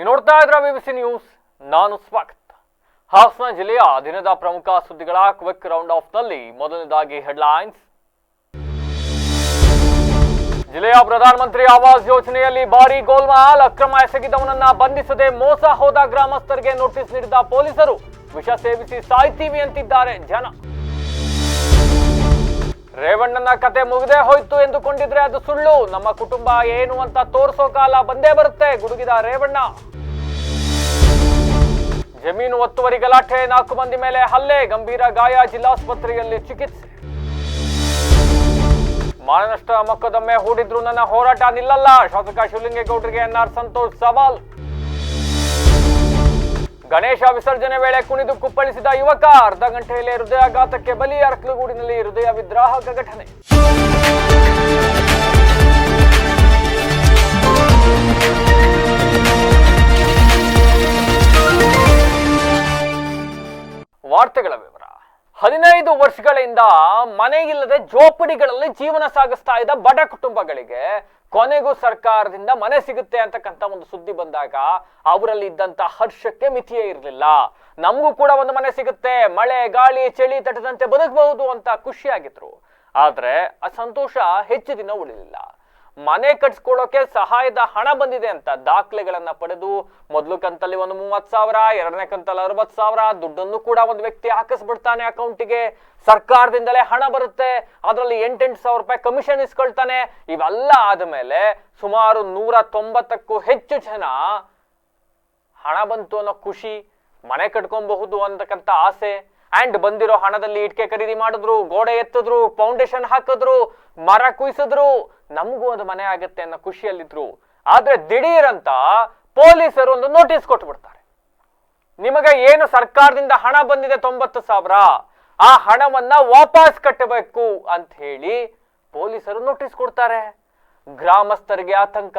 ನೀವು ನೋಡ್ತಾ ಇದ್ರ BBC ನ್ಯೂಸ್, ನಾನು ಸ್ವಾಗತ. ಹಾಸನ ಜಿಲ್ಲೆಯ ದಿನದ ಪ್ರಮುಖ ಸುದ್ದಿಗಳ ಕ್ವಿಕ್ ರೌಂಡ್ ಆಫ್ ನಲ್ಲಿ ಮೊದಲನೇದಾಗಿ ಹೆಡ್ಲೈನ್ಸ್. ಜಿಲ್ಲೆಯ ಪ್ರಧಾನಮಂತ್ರಿ ಆವಾಸ್ ಯೋಜನೆಯಲ್ಲಿ ಭಾರಿ ಗೋಲ್ಮಾಲ್, ಅಕ್ರಮ ಎಸಗಿದವನನ್ನ ಬಂಧಿಸದೆ ಮೋಸ ಹೋದ ಗ್ರಾಮಸ್ಥರಿಗೆ ನೋಟಿಸ್ ನೀಡಿದ ಪೊಲೀಸರು. ವಿಷ ಸೇವಿಸಿ ಸಾಯ್ತೀವಿ ಅಂತಿದ್ದಾರೆ ಜನ. ರೇವಣ್ಣನ ಕತೆ ಮುಗಿದೇ ಹೋಯ್ತು ಎಂದುಕೊಂಡಿದ್ರೆ ಅದು ಸುಳ್ಳು, ನಮ್ಮ ಕುಟುಂಬ ಏನು ಅಂತ ತೋರಿಸೋ ಕಾಲ ಬಂದೇ ಬರುತ್ತೆ, ಗುಡುಗಿದ ರೇವಣ್ಣ. ಜಮೀನು ಒತ್ತುವರಿ ಗಲಾಟೆ, 4 ಮಂದಿ ಮೇಲೆ ಹಲ್ಲೆ, ಗಂಭೀರ ಗಾಯ, ಜಿಲ್ಲಾಸ್ಪತ್ರೆಯಲ್ಲಿ ಚಿಕಿತ್ಸೆ. ಮಾನನಷ್ಟ ಮೊಕದ್ದಮೆ ಹೂಡಿದ್ರು ನನ್ನ ಹೋರಾಟ ನಿಲ್ಲಲ್ಲ, ಶಾಸಕ ಶಿವಲಿಂಗೇಗೌಡರಿಗೆ NR ಸಂತೋಷ್ ಸವಾಲ್. ಗಣೇಶ ವಿಸರ್ಜನೆ ವೇಳೆ ಕುಣಿದು ಕುಪ್ಪಳಿಸಿದ ಯುವಕ, ಅರ್ಧ ಗಂಟೆಯಲ್ಲೇ ಹೃದಯಾಘಾತಕ್ಕೆ ಬಲಿ, ಅರ್ಕಲಗೂಡಿನಲ್ಲಿ ಹೃದಯ ವಿದ್ರಾವಕ ಘಟನೆ. ವಾರ್ತೆಗಳ ವಿವರ. 15 ವರ್ಷಗಳಿಂದ ಮನೆಯಿಲ್ಲದೆ ಜೋಪಡಿಗಳಲ್ಲಿ ಜೀವನ ಸಾಗಿಸ್ತಾ ಇದ್ದ ಬಡ ಕುಟುಂಬಗಳಿಗೆ ಕೊನೆಗೂ ಸರ್ಕಾರದಿಂದ ಮನೆ ಸಿಗುತ್ತೆ ಅಂತಕ್ಕಂಥ ಒಂದು ಸುದ್ದಿ ಬಂದಾಗ ಅವರಲ್ಲಿ ಇದ್ದಂತ ಹರ್ಷಕ್ಕೆ ಮಿತಿಯೇ ಇರಲಿಲ್ಲ. ನಮಗೂ ಕೂಡ ಒಂದು ಮನೆ ಸಿಗುತ್ತೆ, ಮಳೆ ಗಾಳಿ ಚಳಿ ತಟ್ಟದಂತೆ ಬದುಕಬಹುದು ಅಂತ ಖುಷಿಯಾಗಿದ್ರು. ಆದ್ರೆ ಆ ಸಂತೋಷ ಹೆಚ್ಚು ದಿನ ಉಳಿಲಿಲ್ಲ. ಮನೆ ಕಟ್ಸ್ಕೊಳ್ಳೋಕೆ ಸಹಾಯದ ಹಣ ಬಂದಿದೆ ಅಂತ ದಾಖಲೆಗಳನ್ನ ಪಡೆದು ಮೊದಲು ಕಂತಲ್ಲಿ ಒಂದು 30,000, ಎರಡನೇ ಕಂತಲ್ಲಿ 60,000 ದುಡ್ಡನ್ನು ಕೂಡ ಒಂದು ವ್ಯಕ್ತಿ ಹಾಕಿಸ್ಬಿಡ್ತಾನೆ ಅಕೌಂಟಿಗೆ. ಸರ್ಕಾರದಿಂದಲೇ ಹಣ ಬರುತ್ತೆ, ಅದರಲ್ಲಿ 8,000 ರೂಪಾಯಿ ಕಮಿಷನ್ ಇಸ್ಕೊಳ್ತಾನೆ. ಇವೆಲ್ಲ ಆದ್ಮೇಲೆ ಸುಮಾರು 190ಕ್ಕೂ ಹೆಚ್ಚು ಜನ ಹಣ ಬಂತು ಅನ್ನೋ ಖುಷಿ, ಮನೆ ಕಟ್ಕೊಬಹುದು ಅಂತಕ್ಕಂಥ ಆಸೆ ಅಂಡ್ ಬಂದಿರೋ ಹಣದಲ್ಲಿ ಇಟ್ಕೆ ಖರೀದಿ ಮಾಡಿದ್ರು, ಗೋಡೆ ಎತ್ತಿದ್ರು, ಫೌಂಡೇಶನ್ ಹಾಕಿದ್ರು, ಮರ ಕುಯ್ಸಿದ್ರು, ನಮಗೂ ಒಂದು ಮನೆ ಆಗತ್ತೆ ಅನ್ನೋ ಖುಷಿಯಲ್ಲಿದ್ರು. ಆದ್ರೆ ದಿಢೀರಂತ ಪೊಲೀಸರು ಒಂದು ನೋಟಿಸ್ ಕೊಟ್ಬಿಡ್ತಾರೆ. ನಿಮಗೆ ಏನು ಸರ್ಕಾರದಿಂದ ಹಣ ಬಂದಿದೆ 90,000, ಆ ಹಣವನ್ನ ವಾಪಸ್ ಕಟ್ಟಬೇಕು ಅಂತ ಹೇಳಿ ಪೊಲೀಸರು ನೋಟಿಸ್ ಕೊಡ್ತಾರೆ. ಗ್ರಾಮಸ್ಥರಿಗೆ ಆತಂಕ,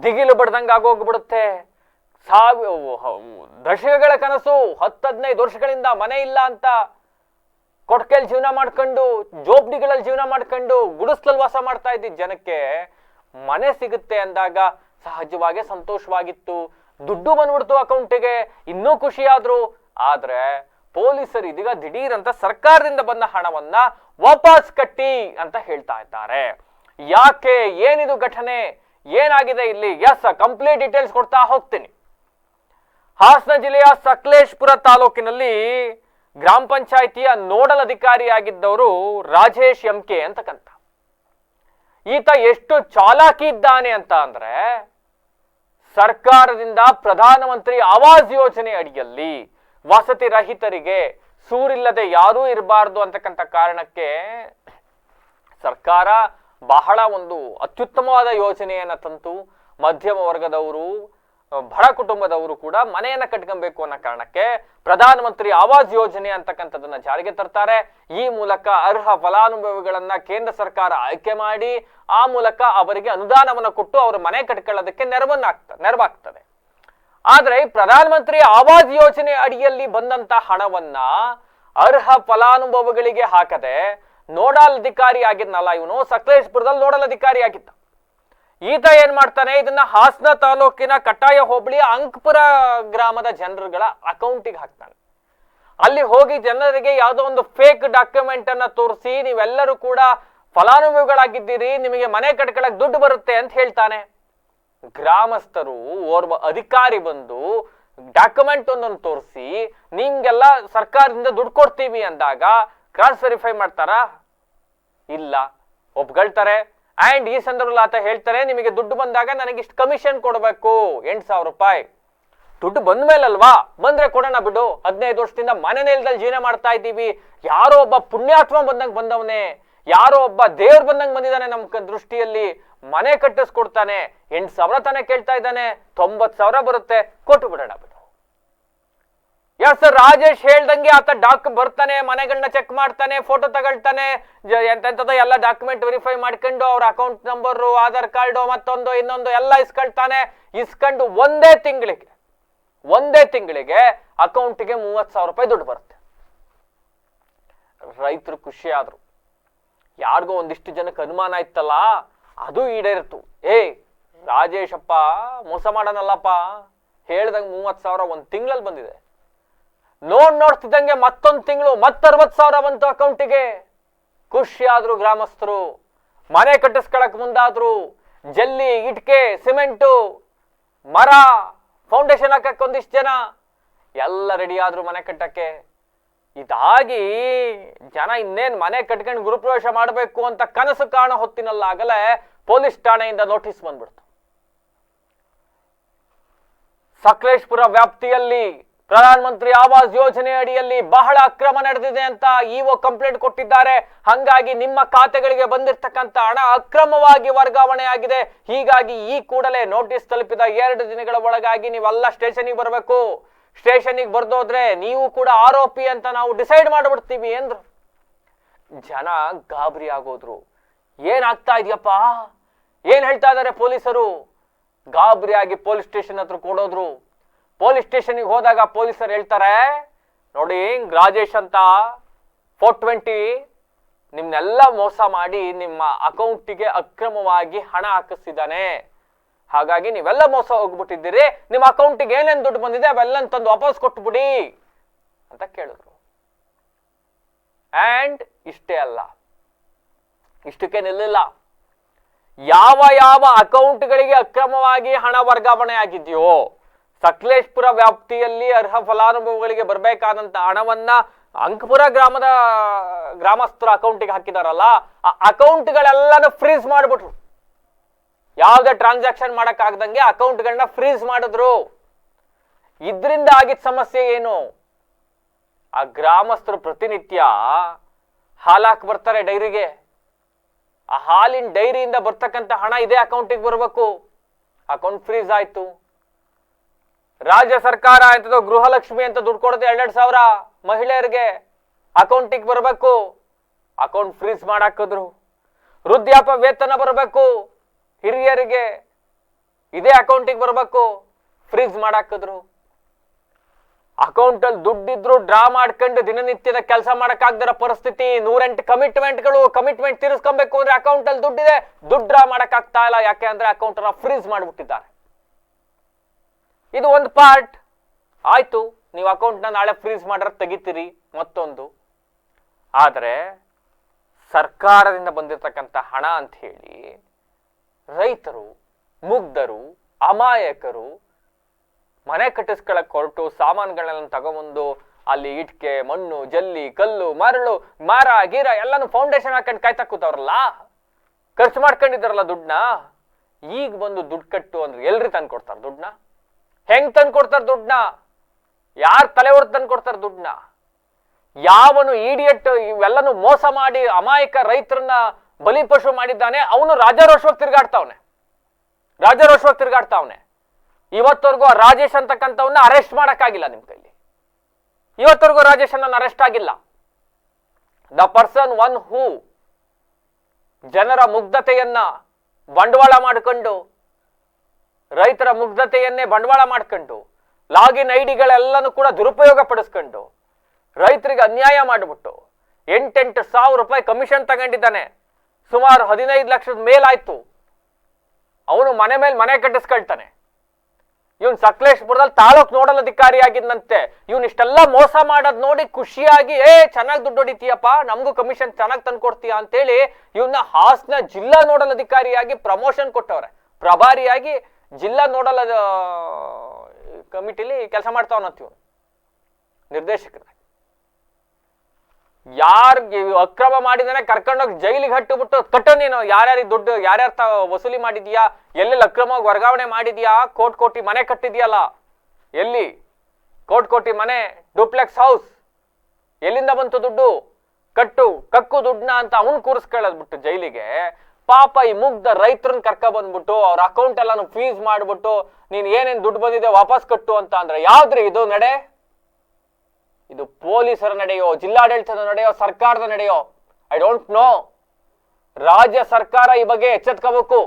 ದಿಗಿಲು ಬಡ್ದಂಗ ಆಗೋಗ್ಬಿಡುತ್ತೆ. ದಶಕಗಳ ಕನಸು, 10-15 ವರ್ಷಗಳಿಂದ ಮನೆ ಇಲ್ಲ ಅಂತ ಕೊಟ್ಕೆಲ್ ಜೀವನ ಮಾಡ್ಕೊಂಡು, ಜೋಬ್ಡಿಗಳಲ್ಲಿ ಜೀವನ ಮಾಡ್ಕೊಂಡು, ಗುಡಿಸ್ಲಲ್ಲಿ ವಾಸ ಮಾಡ್ತಾ ಇದ್ದಿದ್ದ ಜನಕ್ಕೆ ಮನೆ ಸಿಗುತ್ತೆ ಅಂದಾಗ ಸಹಜವಾಗಿ ಸಂತೋಷವಾಗಿತ್ತು. ದುಡ್ಡು ಬಂದ್ಬಿಡ್ತು ಅಕೌಂಟಿಗೆ, ಇನ್ನೂ ಖುಷಿಯಾದ್ರು. ಆದ್ರೆ ಪೊಲೀಸರು ಇದೀಗ ದಿಢೀರಂತ ಸರ್ಕಾರದಿಂದ ಬಂದ ಹಣವನ್ನ ವಾಪಸ್ ಕಟ್ಟಿ ಅಂತ ಹೇಳ್ತಾ ಇದ್ದಾರೆ. ಯಾಕೆ, ಏನಿದು ಘಟನೆ, ಏನಾಗಿದೆ ಇಲ್ಲಿ? ಕಂಪ್ಲೀಟ್ ಡೀಟೇಲ್ಸ್ ಕೊಡ್ತಾ ಹೋಗ್ತೀನಿ. ಹಾಸನ ಜಿಲ್ಲೆಯ ಸಕಲೇಶಪುರ ತಾಲೂಕಿನಲ್ಲಿ ಗ್ರಾಮ ಪಂಚಾಯಿತಿಯ ನೋಡಲ್ ಅಧಿಕಾರಿಯಾಗಿದ್ದವರು ರಾಜೇಶ್ MK ಅಂತಕ್ಕಂಥ ಈತ ಎಷ್ಟು ಚಾಲಾಕಿ ಇದ್ದಾನೆ ಅಂತ ಅಂದ್ರೆ, ಸರ್ಕಾರದಿಂದ ಪ್ರಧಾನಮಂತ್ರಿ ಆವಾಸ್ ಯೋಜನೆ ಅಡಿಯಲ್ಲಿ ವಸತಿ ರಹಿತರಿಗೆ ಸೂರಿಲ್ಲದೆ ಯಾರೂ ಇರಬಾರ್ದು ಅಂತಕ್ಕಂಥ ಕಾರಣಕ್ಕೆ ಸರ್ಕಾರ ಬಹಳ ಒಂದು ಅತ್ಯುತ್ತಮವಾದ ಯೋಜನೆಯನ್ನ ತಂತು. ಮಧ್ಯಮ ವರ್ಗದವರು, ಬಡ ಕುಟುಂಬದವರು ಕೂಡ ಮನೆಯನ್ನ ಕಟ್ಕೊಬೇಕು ಅನ್ನೋ ಕಾರಣಕ್ಕೆ ಪ್ರಧಾನಮಂತ್ರಿ ಆವಾಸ್ ಯೋಜನೆ ಅಂತಕ್ಕಂಥದನ್ನ ಜಾರಿಗೆ ತರ್ತಾರೆ. ಈ ಮೂಲಕ ಅರ್ಹ ಫಲಾನುಭವಿಗಳನ್ನ ಕೇಂದ್ರ ಸರ್ಕಾರ ಆಯ್ಕೆ ಮಾಡಿ ಆ ಮೂಲಕ ಅವರಿಗೆ ಅನುದಾನವನ್ನು ಕೊಟ್ಟು ಅವರ ಮನೆ ಕಟ್ಕೊಳ್ಳೋದಕ್ಕೆ ನೆರವಾಗ್ತದೆ. ಆದ್ರೆ ಪ್ರಧಾನಮಂತ್ರಿ ಆವಾಸ್ ಯೋಜನೆ ಅಡಿಯಲ್ಲಿ ಬಂದಂತ ಹಣವನ್ನ ಅರ್ಹ ಫಲಾನುಭವಿಗಳಿಗೆ ಹಾಕದೆ ನೋಡಲ್ ಅಧಿಕಾರಿ ಆಗಿದ್ನಲ್ಲ ಇವನು, ಸಕಲೇಶಪುರದಲ್ಲಿ ನೋಡಲ್ ಅಧಿಕಾರಿ ಆಗಿದ್ದ. ಈತ ಏನ್ ಮಾಡ್ತಾನೆ, ಇದನ್ನ ಹಾಸನ ತಾಲೂಕಿನ ಕಟ್ಟಾಯ ಹೋಬಳಿಯ ಅಂಕಪುರ ಗ್ರಾಮದ ಜನರುಗಳ ಅಕೌಂಟಿಗೆ ಹಾಕ್ತಾನೆ. ಅಲ್ಲಿ ಹೋಗಿ ಜನರಿಗೆ ಯಾವುದೋ ಒಂದು ಫೇಕ್ ಡಾಕ್ಯುಮೆಂಟ್ ಅನ್ನ ತೋರಿಸಿ, ನೀವೆಲ್ಲರೂ ಕೂಡ ಫಲಾನುಭವಿಗಳಾಗಿದ್ದೀರಿ, ನಿಮಗೆ ಮನೆ ಕಟ್ಕೊಳ್ಳಕ್ ದುಡ್ಡು ಬರುತ್ತೆ ಅಂತ ಹೇಳ್ತಾನೆ. ಗ್ರಾಮಸ್ಥರು ಓರ್ವ ಅಧಿಕಾರಿ ಬಂದು ಡಾಕ್ಯುಮೆಂಟ್ ಒಂದನ್ನು ತೋರಿಸಿ ನಿಮ್ಗೆಲ್ಲ ಸರ್ಕಾರದಿಂದ ದುಡ್ಡು ಕೊಡ್ತೀವಿ ಅಂದಾಗ ಕ್ರಾಸ್ ವೆರಿಫೈ ಮಾಡ್ತಾರಾ? ಇಲ್ಲ, ಒಪ್ಕೊಳ್ತಾರೆ. ಅಂಡ್ ಈ ಸಂದರ್ಭದಲ್ಲಿ ಆತ ಹೇಳ್ತಾರೆ, ನಿಮಗೆ ದುಡ್ಡು ಬಂದಾಗ ನನಗೆ ಇಷ್ಟು ಕಮಿಷನ್ ಕೊಡಬೇಕು, 8,000 ರೂಪಾಯಿ. ದುಡ್ಡು ಬಂದ ಮೇಲಲ್ವಾ, ಬಂದ್ರೆ ಕೊಡೋಣ ಬಿಡು, 15 ವರ್ಷದಿಂದ ಮನೆ ನೆಲದಲ್ಲಿ ಜೀವನ ಮಾಡ್ತಾ ಇದ್ದೀವಿ, ಯಾರೋ ಒಬ್ಬ ಪುಣ್ಯಾತ್ಮ ಬಂದವನೇ, ಯಾರೋ ಒಬ್ಬ ದೇವ್ರು ಬಂದಂಗೆ ಬಂದಿದ್ದಾನೆ ನಮ್ಮ ದೃಷ್ಟಿಯಲ್ಲಿ, ಮನೆ ಕಟ್ಟಿಸ್ಕೊಡ್ತಾನೆ, 8,000 ತಾನೇ ಕೇಳ್ತಾ ಇದ್ದಾನೆ, 90,000 ಬರುತ್ತೆ, ಕೊಟ್ಟು ಬಿಡೋಣ ಬಿಡು. ರಾಜೇಶ್ ಹೇಳ್ದಂಗೆ ಆತ ಬರ್ತಾನೆ, ಮನೆಗಳನ್ನ ಚೆಕ್ ಮಾಡ್ತಾನೆ, ಫೋಟೋ ತಗೊಳ್ತಾನೆ, ಎಂತೆಂಥದ್ದು ಎಲ್ಲ ಡಾಕ್ಯುಮೆಂಟ್ ವೆರಿಫೈ ಮಾಡ್ಕೊಂಡು ಅವ್ರ ಅಕೌಂಟ್ ನಂಬರು, ಆಧಾರ್ ಕಾರ್ಡು, ಮತ್ತೊಂದು ಇನ್ನೊಂದು ಎಲ್ಲ ಇಸ್ಕೊಳ್ತಾನೆ. ಇಸ್ಕೊಂಡು ಒಂದೇ ತಿಂಗಳಿಗೆ ಅಕೌಂಟಿಗೆ 30,000 ರೂಪಾಯಿ ದುಡ್ಡು ಬರುತ್ತೆ. ರೈತರು ಖುಷಿ ಆದ್ರು. ಯಾರಿಗೋ ಒಂದಿಷ್ಟು ಜನಕ್ಕೆ ಅನುಮಾನ ಇತ್ತಲ್ಲ, ಅದು ಈಡೇರಿತು. ರಾಜೇಶಪ್ಪ ಮೋಸ ಮಾಡನಲ್ಲಪ್ಪ, ಹೇಳ್ದಂಗೆ 30,000 ಒಂದು ತಿಂಗಳಲ್ಲಿ ಬಂದಿದೆ. ನೋಡ್ತಿದ್ದಂಗೆ ಮತ್ತೊಂದು ತಿಂಗಳು ಮತ್ತೆ 60,000 ಬಂತು ಅಕೌಂಟಿಗೆ. ಖುಷಿ ಆದ್ರು ಗ್ರಾಮಸ್ಥರು, ಮನೆ ಕಟ್ಟಿಸ್ಕೊಳಕ್ ಮುಂದಾದ್ರು. ಜಲ್ಲಿ, ಇಟ್ಕೆ, ಸಿಮೆಂಟು, ಮರ, ಫೌಂಡೇಶನ್ ಹಾಕಕ್ಕೆ ಒಂದಿಷ್ಟು ಜನ ಎಲ್ಲ ರೆಡಿ ಆದ್ರು ಮನೆ ಕಟ್ಟಕ್ಕೆ. ಇದಾಗಿ ಜನ ಇನ್ನೇನ್ ಮನೆ ಕಟ್ಕೊಂಡು ಗುರುಪ್ರವೇಶ ಮಾಡಬೇಕು ಅಂತ ಕನಸು ಕಾಣೋ ಹೊತ್ತಿನಲ್ಲಾಗಲೇ ಪೊಲೀಸ್ ಠಾಣೆಯಿಂದ ನೋಟಿಸ್ ಬಂದ್ಬಿಡ್ತು. ಸಕಲೇಶಪುರ ವ್ಯಾಪ್ತಿಯಲ್ಲಿ ಪ್ರಧಾನ ಮಂತ್ರಿ ಆವಾಸ್ ಯೋಜನೆ ಅಡಿಯಲ್ಲಿ ಬಹಳ ಅಕ್ರಮ ನಡೆದಿದೆ ಅಂತ ಇಒ ಕಂಪ್ಲೇಂಟ್ ಕೊಟ್ಟಿದ್ದಾರೆ. ಹಂಗಾಗಿ ನಿಮ್ಮ ಖಾತೆಗಳಿಗೆ ಬಂದಿರತಕ್ಕಂತ ಹಣ ಅಕ್ರಮವಾಗಿ ವರ್ಗಾವಣೆ ಆಗಿದೆ. ಹೀಗಾಗಿ ಈ ಕೂಡಲೇ ನೋಟಿಸ್ ತಲುಪಿದ 2 ದಿನಗಳ ಒಳಗಾಗಿ ನೀವೆಲ್ಲ ಸ್ಟೇಷನ್ಗೆ ಬರಬೇಕು. ಸ್ಟೇಷನ್ಗೆ ಬರ್ದೋದ್ರೆ ನೀವು ಕೂಡ ಆರೋಪಿ ಅಂತ ನಾವು ಡಿಸೈಡ್ ಮಾಡ್ಬಿಡ್ತೀವಿ ಅಂದ್ರು. ಜನ ಗಾಬರಿ ಆಗೋದ್ರು. ಏನಾಗ್ತಾ ಇದೆಯಪ್ಪ, ಏನ್ ಹೇಳ್ತಾ ಇದಾರೆ ಪೊಲೀಸರು? ಗಾಬರಿ ಆಗಿ ಪೊಲೀಸ್ ಸ್ಟೇಷನ್ ಹತ್ರ ಕೊಡೋದ್ರು. ಪೊಲೀಸ್ ಸ್ಟೇಷನ್ಗೆ ಹೋದಾಗ ಪೊಲೀಸರು ಹೇಳ್ತಾರೆ, ನೋಡಿ ರಾಜೇಶ್ ಅಂತ 420 ನಿಮ್ನೆಲ್ಲ ಮೋಸ ಮಾಡಿ ನಿಮ್ಮ ಅಕೌಂಟಿಗೆ ಅಕ್ರಮವಾಗಿ ಹಣ ಹಾಕಿಸಿದ್ದಾನೆ. ಹಾಗಾಗಿ ನೀವೆಲ್ಲ ಮೋಸ ಹೋಗ್ಬಿಟ್ಟಿದ್ದೀರಿ. ನಿಮ್ಮ ಅಕೌಂಟಿಗೆ ಏನೇನು ದುಡ್ಡು ಬಂದಿದೆ ಅವೆಲ್ಲ ತಂದು ವಾಪಸ್ ಕೊಟ್ಬಿಡಿ ಅಂತ ಕೇಳಿದ್ರು. ಅಂಡ್ ಇಷ್ಟೇ ಅಲ್ಲ, ಇಷ್ಟಕ್ಕೆ ನಿಲ್ಲಿಲ್ಲ. ಯಾವ ಯಾವ ಅಕೌಂಟ್ಗಳಿಗೆ ಅಕ್ರಮವಾಗಿ ಹಣ ವರ್ಗಾವಣೆ ಆಗಿದೆಯೋ, ಸಕಲೇಶಪುರ ವ್ಯಾಪ್ತಿಯಲ್ಲಿ ಅರ್ಹ ಫಲಾನುಭವಿಗಳಿಗೆ ಬರಬೇಕಾದಂತ ಹಣವನ್ನ ಅಂಕಪುರ ಗ್ರಾಮದ ಗ್ರಾಮಸ್ಥರ ಅಕೌಂಟಿಗೆ ಹಾಕಿದಾರಲ್ಲ, ಆ ಅಕೌಂಟ್ಗಳೆಲ್ಲನೂ ಫ್ರೀಸ್ ಮಾಡಿಬಿಟ್ರು. ಯಾವುದೇ ಟ್ರಾನ್ಸಾಕ್ಷನ್ ಮಾಡಕ್ ಆಗದಂಗೆ ಅಕೌಂಟ್ಗಳನ್ನ ಫ್ರೀಸ್ ಮಾಡಿದ್ರು. ಇದರಿಂದ ಆಗಿದ್ದ ಸಮಸ್ಯೆ ಏನು? ಆ ಗ್ರಾಮಸ್ಥರು ಪ್ರತಿನಿತ್ಯ ಹಾಲಾಕ್ ಬರ್ತಾರೆ ಡೈರಿಗೆ. ಆ ಹಾಲಿನ ಡೈರಿಯಿಂದ ಬರ್ತಕ್ಕಂಥ ಹಣ ಇದೇ ಅಕೌಂಟಿಗೆ ಬರಬೇಕು. ಅಕೌಂಟ್ ಫ್ರೀಸ್ ಆಯ್ತು. ರಾಜ್ಯ ಸರ್ಕಾರ ಅಂತದ್ದು ಗೃಹಲಕ್ಷ್ಮಿ ಅಂತ ದುಡ್ಡು ಕೊಡುತ್ತೆ 2,000 ಮಹಿಳೆಯರಿಗೆ, ಅಕೌಂಟಿಗೆ ಬರಬೇಕು. ಅಕೌಂಟ್ ಫ್ರೀಸ್ ಮಾಡಾಕಿದ್ರು. ವೃದ್ಧಾಪ್ಯ ವೇತನ ಬರಬೇಕು ಹಿರಿಯರಿಗೆ, ಇದೇ ಅಕೌಂಟಿಗೆ ಬರಬೇಕು. ಫ್ರೀಸ್ ಮಾಡಾಕಿದ್ರು. ಅಕೌಂಟ್ ಅಲ್ಲಿ ದುಡ್ಡಿದ್ರು ಡ್ರಾ ಮಾಡ್ಕೊಂಡು ದಿನನಿತ್ಯದ ಕೆಲಸ ಮಾಡಕ್ಕಾಗದಿರೋ ಪರಿಸ್ಥಿತಿ. 108 ಕಮಿಟ್ಮೆಂಟ್ ತೀರಿಸ್ಕೊಬೇಕು ಅಂದ್ರೆ ಅಕೌಂಟ್ ಅಲ್ಲಿ ದುಡ್ಡಿದೆ, ದುಡ್ಡು ಡ್ರಾ ಮಾಡಕ್ಕಾಗ್ತಾ ಇಲ್ಲ. ಯಾಕೆ ಅಂದ್ರೆ ಅಕೌಂಟ್ ಅನ್ನ ಫ್ರೀಸ್ ಮಾಡ್ಬಿಟ್ಟಿದ್ದಾರೆ. ಇದು ಒಂದು ಪಾರ್ಟ್ ಆಯ್ತು. ನೀವು ಅಕೌಂಟ್ ನ ನಾಳೆ ಫ್ರೀಸ್ ಮಾಡ್ರೆ ತೆಗಿತೀರಿ ಮತ್ತೊಂದು. ಆದ್ರೆ ಸರ್ಕಾರದಿಂದ ಬಂದಿರತಕ್ಕಂತ ಹಣ ಅಂತ ಹೇಳಿ ರೈತರು, ಮುಗ್ಧರು, ಅಮಾಯಕರು ಮನೆ ಕಟ್ಟಿಸ್ಕೊಳಕ್ ಹೊರಟು ಸಾಮಾನುಗಳನ್ನ ತಗೊಂಬಂದು ಅಲ್ಲಿ ಇಟ್ಕೆ, ಮಣ್ಣು, ಜಲ್ಲಿ, ಕಲ್ಲು, ಮರಳು, ಮರ, ಗೀರ ಎಲ್ಲಾನು ಫೌಂಡೇಶನ್ ಹಾಕೊಂಡು ಕಾಯ್ತಾ ಕೂತವ್ರಲ್ಲ, ಖರ್ಚು ಮಾಡ್ಕೊಂಡಿದ್ದಾರಲ್ಲ ದುಡ್ಡನ್ನ. ಈಗ ಬಂದು ದುಡ್ಡು ಕಟ್ಟು ಅಂದ್ರೆ ಎಲ್ರಿ ತಂದು ಕೊಡ್ತಾರೆ ದುಡ್ಡನ್ನ? ಹೆಂಗ್ ತಂದು ಕೊಡ್ತಾರೆ ದುಡ್ಡನ್ನ? ಯಾರು ತಲೆ ಹೊಡೆದು ತಂದು ಕೊಡ್ತಾರೆ ದುಡ್ಡನ್ನ? ಯಾವನು ಈಡಿಯಟ್ ಇವೆಲ್ಲನು ಮೋಸ ಮಾಡಿ ಅಮಾಯಕ ರೈತರನ್ನ ಬಲಿಪಶು ಮಾಡಿದ್ದಾನೆ ಅವನು ರಾಜಾರೋಷವಾಗಿ ತಿರ್ಗಾಡ್ತಾವನೆ. ಇವತ್ತವರೆಗೂ ರಾಜೇಶ್ ಅಂತಕ್ಕಂಥವನ್ನ ಅರೆಸ್ಟ್ ಮಾಡಕ್ಕಾಗಿಲ್ಲ ನಿಮ್ ಕೈಲಿ. ಇವತ್ತವರೆಗೂ ರಾಜೇಶ್ ಅನ್ನ ಅರೆಸ್ಟ್ ಆಗಿಲ್ಲ. ದ ಪರ್ಸನ್ ಒನ್ ಹೂ ಜನರ ಮುಗ್ಧತೆಯನ್ನ ಬಂಡವಾಳ ಮಾಡಿಕೊಂಡು, ರೈತರ ಮುಗ್ಧತೆಯನ್ನೇ ಬಂಡವಾಳ ಮಾಡ್ಕೊಂಡು, ಲಾಗಿನ್ ಐಡಿಗಳೆಲ್ಲನೂ ಕೂಡ ದುರುಪಯೋಗ ಪಡಿಸ್ಕೊಂಡು ರೈತರಿಗೆ ಅನ್ಯಾಯ ಮಾಡಿಬಿಟ್ಟು 8,000 ರೂಪಾಯಿ ಕಮಿಷನ್ ತಗೊಂಡಿದ್ದಾನೆ. ಸುಮಾರು 15 ಲಕ್ಷದ ಮೇಲಾಯ್ತು. ಅವನು ಮನೆ ಮೇಲೆ ಮನೆ ಕಟ್ಟಿಸ್ಕೊಳ್ತಾನೆ. ಇವನ್ ಸಕಲೇಶಪುರದಲ್ಲಿ ತಾಲೂಕ್ ನೋಡಲ್ ಅಧಿಕಾರಿ ಆಗಿದ್ದಂತೆ. ಇವನ್ ಇಷ್ಟೆಲ್ಲ ಮೋಸ ಮಾಡೋದ್ ನೋಡಿ ಖುಷಿಯಾಗಿ ಚೆನ್ನಾಗಿ ದುಡ್ಡು ಹೊಡಿತೀಯಪ್ಪ, ನಮಗೂ ಕಮಿಷನ್ ಚೆನ್ನಾಗಿ ತಂದು ಕೊಡ್ತೀಯ ಅಂತೇಳಿ ಇವನ್ನ ಹಾಸನ ಜಿಲ್ಲಾ ನೋಡಲ್ ಅಧಿಕಾರಿಯಾಗಿ ಪ್ರಮೋಷನ್ ಕೊಟ್ಟವ್ರೆ. ಪ್ರಭಾರಿಯಾಗಿ ಜಿಲ್ಲಾ ನೋಡಲ್ ಕಮಿಟಿಲಿ ಕೆಲಸ ಮಾಡ್ತಾವನಂತ ಇವನು ನಿರ್ದೇಶಕರಾಗಿ. ಯಾರ್ಗೆ ಅಕ್ರಮ ಮಾಡಿದಾನೆ ಕರ್ಕೊಂಡೋಗಿ ಜೈಲಿಗೆ ಹಟ್ಟುಬಿಟ್ಟು ಕಟ್ಟು ನೀನು ಯಾರ್ಯಾರಿಗೆ ದುಡ್ಡು ಯಾರ್ಯಾರ ವಸೂಲಿ ಮಾಡಿದ್ಯಾ, ಎಲ್ಲೆಲ್ಲಿ ಅಕ್ರಮವಾಗಿ ವರ್ಗಾವಣೆ ಮಾಡಿದ್ಯಾ, ಕೋಟಿ ಮನೆ ಕಟ್ಟಿದ್ಯಲ್ಲ, ಎಲ್ಲಿ ಕೋಟಿ ಮನೆ, ಡೂಪ್ಲೆಕ್ಸ್ ಹೌಸ್, ಎಲ್ಲಿಂದ ಬಂತು ದುಡ್ಡು, ಕಕ್ಕು ದುಡ್ಡನ್ನ ಅಂತ ಅವನ್ ಕೂರಿಸ್ಕೊಳ್ಳೋದ್ಬಿಟ್ಟು ಜೈಲಿಗೆ. ಪಾಪ ಈ ಮುಗ್ಧ ರೈತರನ್ನ ಕರ್ಕ ಬಂದ್ಬಿಟ್ಟು ಅವ್ರ ಅಕೌಂಟ್ ಎಲ್ಲಾನು ಫೀಸ್ ಮಾಡ್ಬಿಟ್ಟು ನೀನ್ ಏನೇನ್ ದುಡ್ಡು ಬಂದಿದೆ ವಾಪಸ್ ಕಟ್ಟು ಅಂತ ಅಂದ್ರೆ ಯಾವ್ದ್ರಿ ಇದು ನಡೆ? ಇದು ಪೊಲೀಸರ ನಡೆಯೋ, ಜಿಲ್ಲಾಡಳಿತದ ನಡೆಯೋ, ಸರ್ಕಾರದ ನಡೆಯೋ? I don't know. ರಾಜ್ಯ ಸರ್ಕಾರ ಈ ಬಗ್ಗೆ ಎಚ್ಚೆತ್ಕೋಬೇಕು.